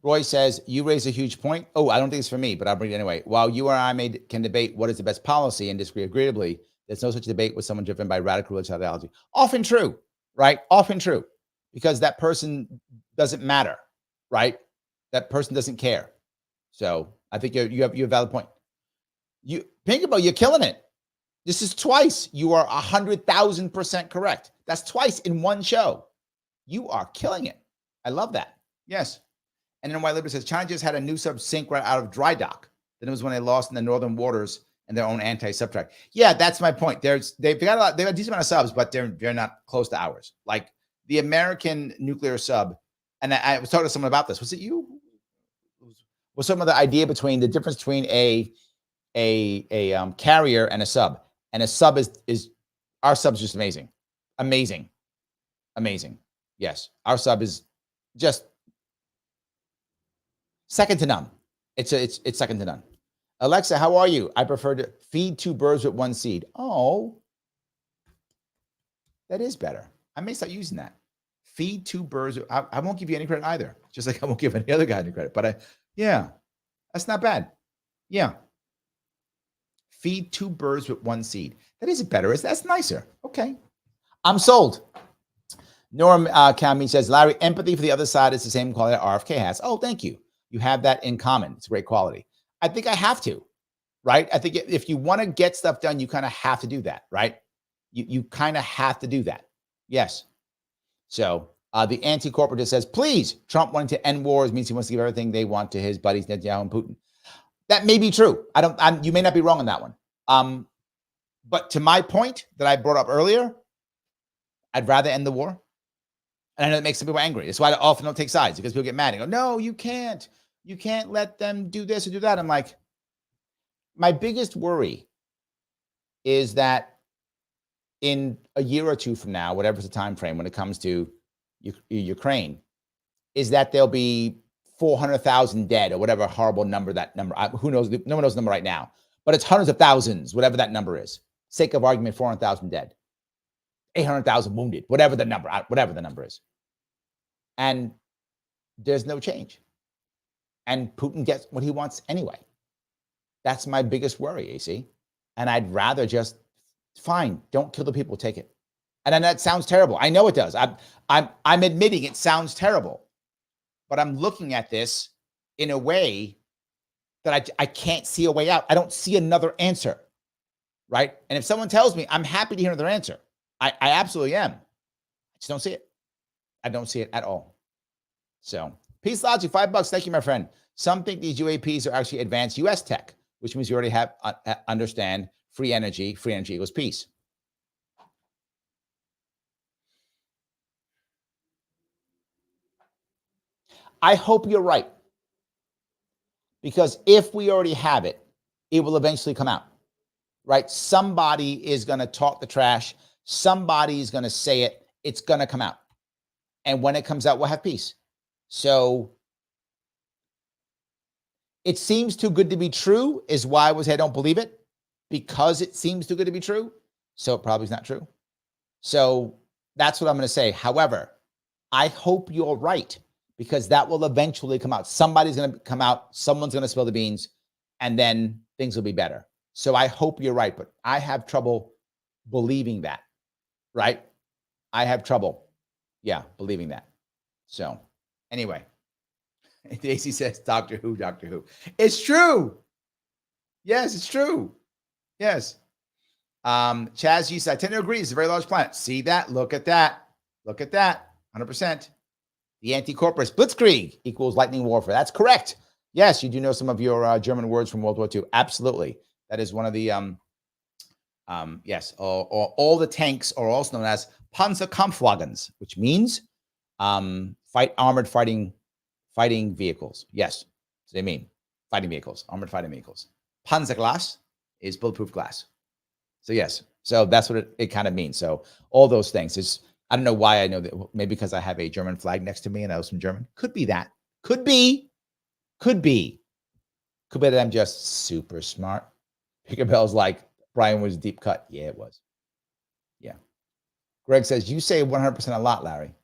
Roy says, you raise a huge point. Oh, I don't think it's for me, but I'll bring it anyway. While you or I can debate what is the best policy and disagree agreeably, there's no such debate with someone driven by radical religious ideology. Often true, right? Often true. Because that person doesn't matter, right? That person doesn't care. So I think you have a valid point. You think about, you're killing it. This is twice. You are 100,000% correct. That's twice in one show. You are killing it. I love that. Yes. And then White Liberty says, China just had a new sub sink right out of dry dock. Then it was when they lost in the northern waters and their own anti-sub track. Yeah, that's my point. They've got a decent amount of subs, but they're not close to ours. Like the American nuclear sub, and I was talking to someone about this. Was it you? Was some of the idea between the difference between a carrier and a sub? And a sub is our sub is just amazing. Amazing. Yes. Our sub is just second to none. It's second to none. Alexa, how are you? I prefer to feed two birds with one seed. Oh, that is better. I may start using that. Feed two birds. I won't give you any credit either. Just like I won't give any other guy any credit. But yeah, that's not bad. Yeah. Feed two birds with one seed. That is better. That's nicer. Okay. I'm sold. Norm Kami says, Larry, empathy for the other side is the same quality that RFK has. Oh, thank you. You have that in common. It's great quality. I think I have to, right? I think if you want to get stuff done, you kind of have to do that, right? You kind of have to do that. Yes. So the anti-corporatist says, please, Trump wanting to end wars means he wants to give everything they want to his buddies, Netanyahu and Putin. That may be true. You may not be wrong on that one. But to my point that I brought up earlier, I'd rather end the war. And I know it makes some people angry. That's why I often don't take sides, because people get mad and go, no, you can't. You can't let them do this or do that. I'm like, my biggest worry is that in a year or two from now, whatever's the time frame when it comes to Ukraine, is that there'll be 400,000 dead or whatever horrible number who knows? No one knows the number right now, but it's hundreds of thousands, whatever that number is. Sake of argument, 400,000 dead, 800,000 wounded, whatever the number is. And there's no change. And Putin gets what he wants anyway. That's my biggest worry, AC. And I'd rather just, fine, don't kill the people, take it. And then that sounds terrible. I know it does. I'm admitting it sounds terrible. But I'm looking at this in a way that I can't see a way out. I don't see another answer, right? And if someone tells me, I'm happy to hear another answer. I absolutely am. I just don't see it. I don't see it at all. So, Peace Logic, $5. Thank you, my friend. Some think these UAPs are actually advanced U.S. tech, which means you already have understand free energy. Free energy equals peace. I hope you're right. Because if we already have it, it will eventually come out, right? Somebody is going to talk the trash. Somebody is going to say it. It's going to come out. And when it comes out, we'll have peace. So it seems too good to be true is why I was, I don't believe it, because it seems too good to be true. So it probably is not true. So that's what I'm going to say. However, I hope you're right, because that will eventually come out. Somebody's going to come out. Someone's going to spill the beans, and then things will be better. So I hope you're right, but I have trouble believing that, right? I have trouble, believing that. So anyway, Daisy says, Doctor Who. It's true. Yes, it's true. Yes. Chaz, you said, I tend to agree. It's a very large planet. See that? Look at that. 100%. The anti-corporate blitzkrieg equals lightning warfare. That's correct. Yes, you do know some of your German words from World War II. Absolutely. That is one of the, yes, all the tanks are also known as Panzerkampfwagens, which means armored fighting vehicles. Yes, so they mean fighting vehicles, armored fighting vehicles. Panzerglas is bulletproof glass. So yes, so that's what it kind of means. So all those things is, I don't know why I know that. Maybe because I have a German flag next to me and I was from German. Could be that. Could be that I'm just super smart. Pickerbell's like, Brian was deep cut. Yeah, it was. Yeah. Greg says, you say 100% a lot, Larry.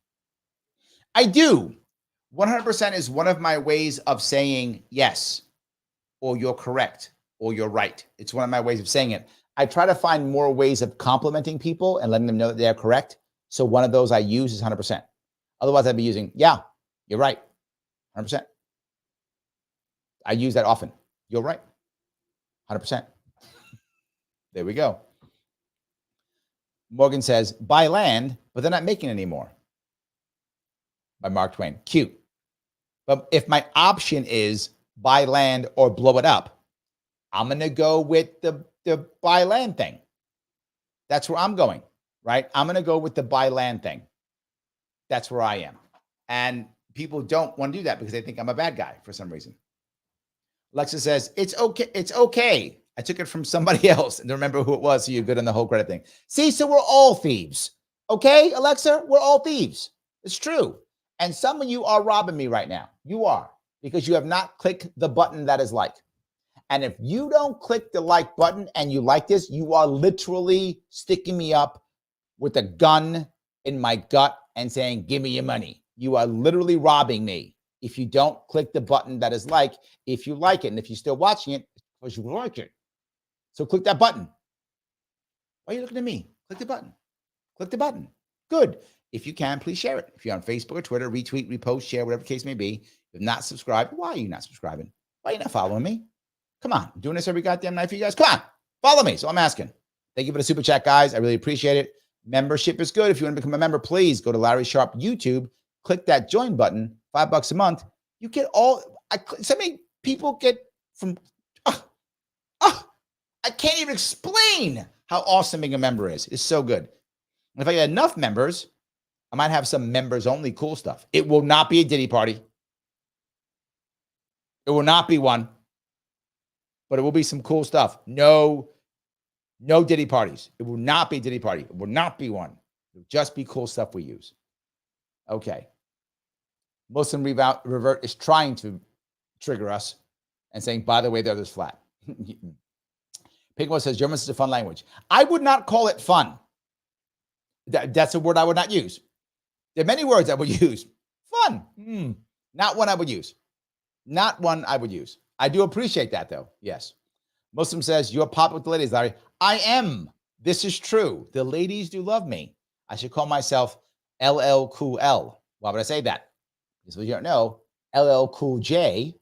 I do. 100% is one of my ways of saying yes, or you're correct, or you're right. It's one of my ways of saying it. I try to find more ways of complimenting people and letting them know that they're correct. So one of those I use is 100%. Otherwise, I'd be using, yeah, you're right, 100%. I use that often. You're right, 100%. There we go. Morgan says, buy land, but they're not making it anymore. By Mark Twain. Cute. But if my option is buy land or blow it up, I'm going to go with the buy land thing. That's where I'm going, right? I'm going to go with the buy land thing. That's where I am. And people don't want to do that because they think I'm a bad guy for some reason. Alexa says, it's okay. It's okay. I took it from somebody else and remember who it was. So you're good on the whole credit thing. See, so we're all thieves. Okay, Alexa, we're all thieves. It's true. And some of you are robbing me right now. You are, because you have not clicked the button that is like. And if you don't click the like button and you like this, you are literally sticking me up with a gun in my gut and saying, give me your money. You are literally robbing me if you don't click the button that is like, if you like it. And if you're still watching it, it's because you like it. So click that button. Why are you looking at me? Click the button. Click the button. Good. If you can, please share it. If you're on Facebook or Twitter, retweet, repost, share, whatever the case may be. If you're not subscribed, why are you not subscribing? Why are you not following me? Come on. I'm doing this every goddamn night for you guys. Come on. Follow me. So I'm asking. Thank you for the super chat, guys. I really appreciate it. Membership is good. If you want to become a member, please go to Larry Sharpe YouTube. Click that join button. $5 a month. You get all. So many people get from. I can't even explain how awesome being a member is. It's so good. And if I get enough members, I might have some members only cool stuff. It will not be a Diddy party. It will not be one, but it will be some cool stuff. No Diddy parties. It will not be a Diddy party. It will not be one. It will just be cool stuff we use. Okay. Muslim revert is trying to trigger us and saying, by the way, the other's flat. Pigmo says, German is a fun language. I would not call it fun. That's a word I would not use. There are many words I would use. Fun. Not one I would use. Not one I would use. I do appreciate that, though. Yes. Muslim says, you're popular with the ladies, Larry. I am. This is true. The ladies do love me. I should call myself LL Cool L. Why would I say that? Because if you don't know, LL Cool J,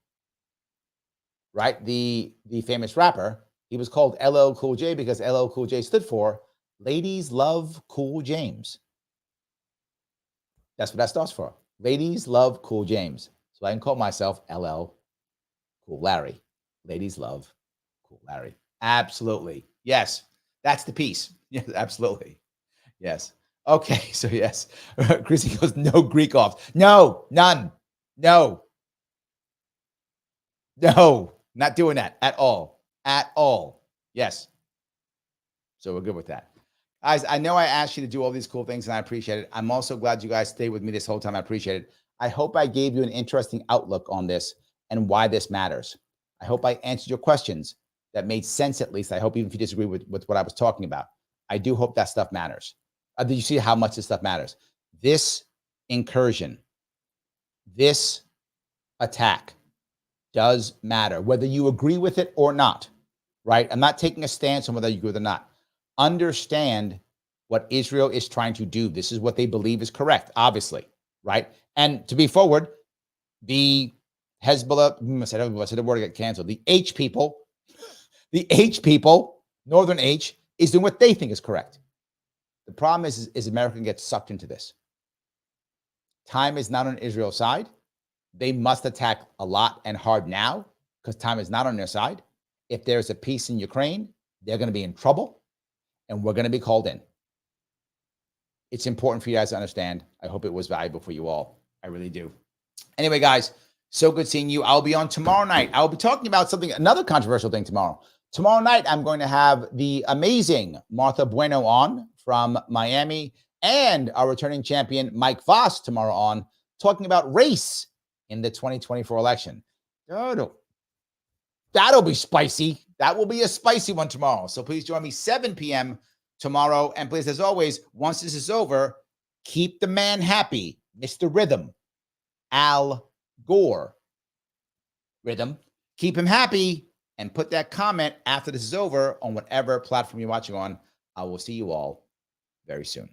right, the famous rapper, he was called LL Cool J because LL Cool J stood for Ladies Love Cool James. That's what that stands for. Ladies love Cool James. So I can call myself LL Cool Larry. Ladies love Cool Larry. Absolutely. Yes. That's the piece. Yes, absolutely. Yes. Okay. So yes. Chrissy goes, no Greek offs. No, none. No. No. Not doing that at all. At all. Yes. So we're good with that. Guys, I know I asked you to do all these cool things and I appreciate it. I'm also glad you guys stayed with me this whole time. I appreciate it. I hope I gave you an interesting outlook on this and why this matters. I hope I answered your questions that made sense, at least. I hope even if you disagree with what I was talking about. I do hope that stuff matters. Did you see how much this stuff matters? This incursion, this attack does matter, whether you agree with it or not, right? I'm not taking a stance on whether you agree with it or not. Understand what Israel is trying to do. This is what they believe is correct, obviously, right? And to be forward, the Hezbollah, I said the word got canceled. The H people, Northern H, is doing what they think is correct. The problem is America gets sucked into this. Time is not on Israel's side. They must attack a lot and hard now because time is not on their side. If there's a peace in Ukraine, they're going to be in trouble and we're going to be called in. It's important for you guys to understand. I hope it was valuable for you all. I really do. Anyway, guys, so good seeing you. I'll be on tomorrow night. I'll be talking about another controversial thing tomorrow. Tomorrow night, I'm going to have the amazing Martha Bueno on from Miami and our returning champion, Mike Voss, tomorrow on, talking about race in the 2024 election. That'll be spicy. That will be a spicy one tomorrow. So please join me 7 p.m. tomorrow. And please, as always, once this is over, keep the man happy, Mr. Rhythm, Al Gore. Rhythm, keep him happy and put that comment after this is over on whatever platform you're watching on. I will see you all very soon.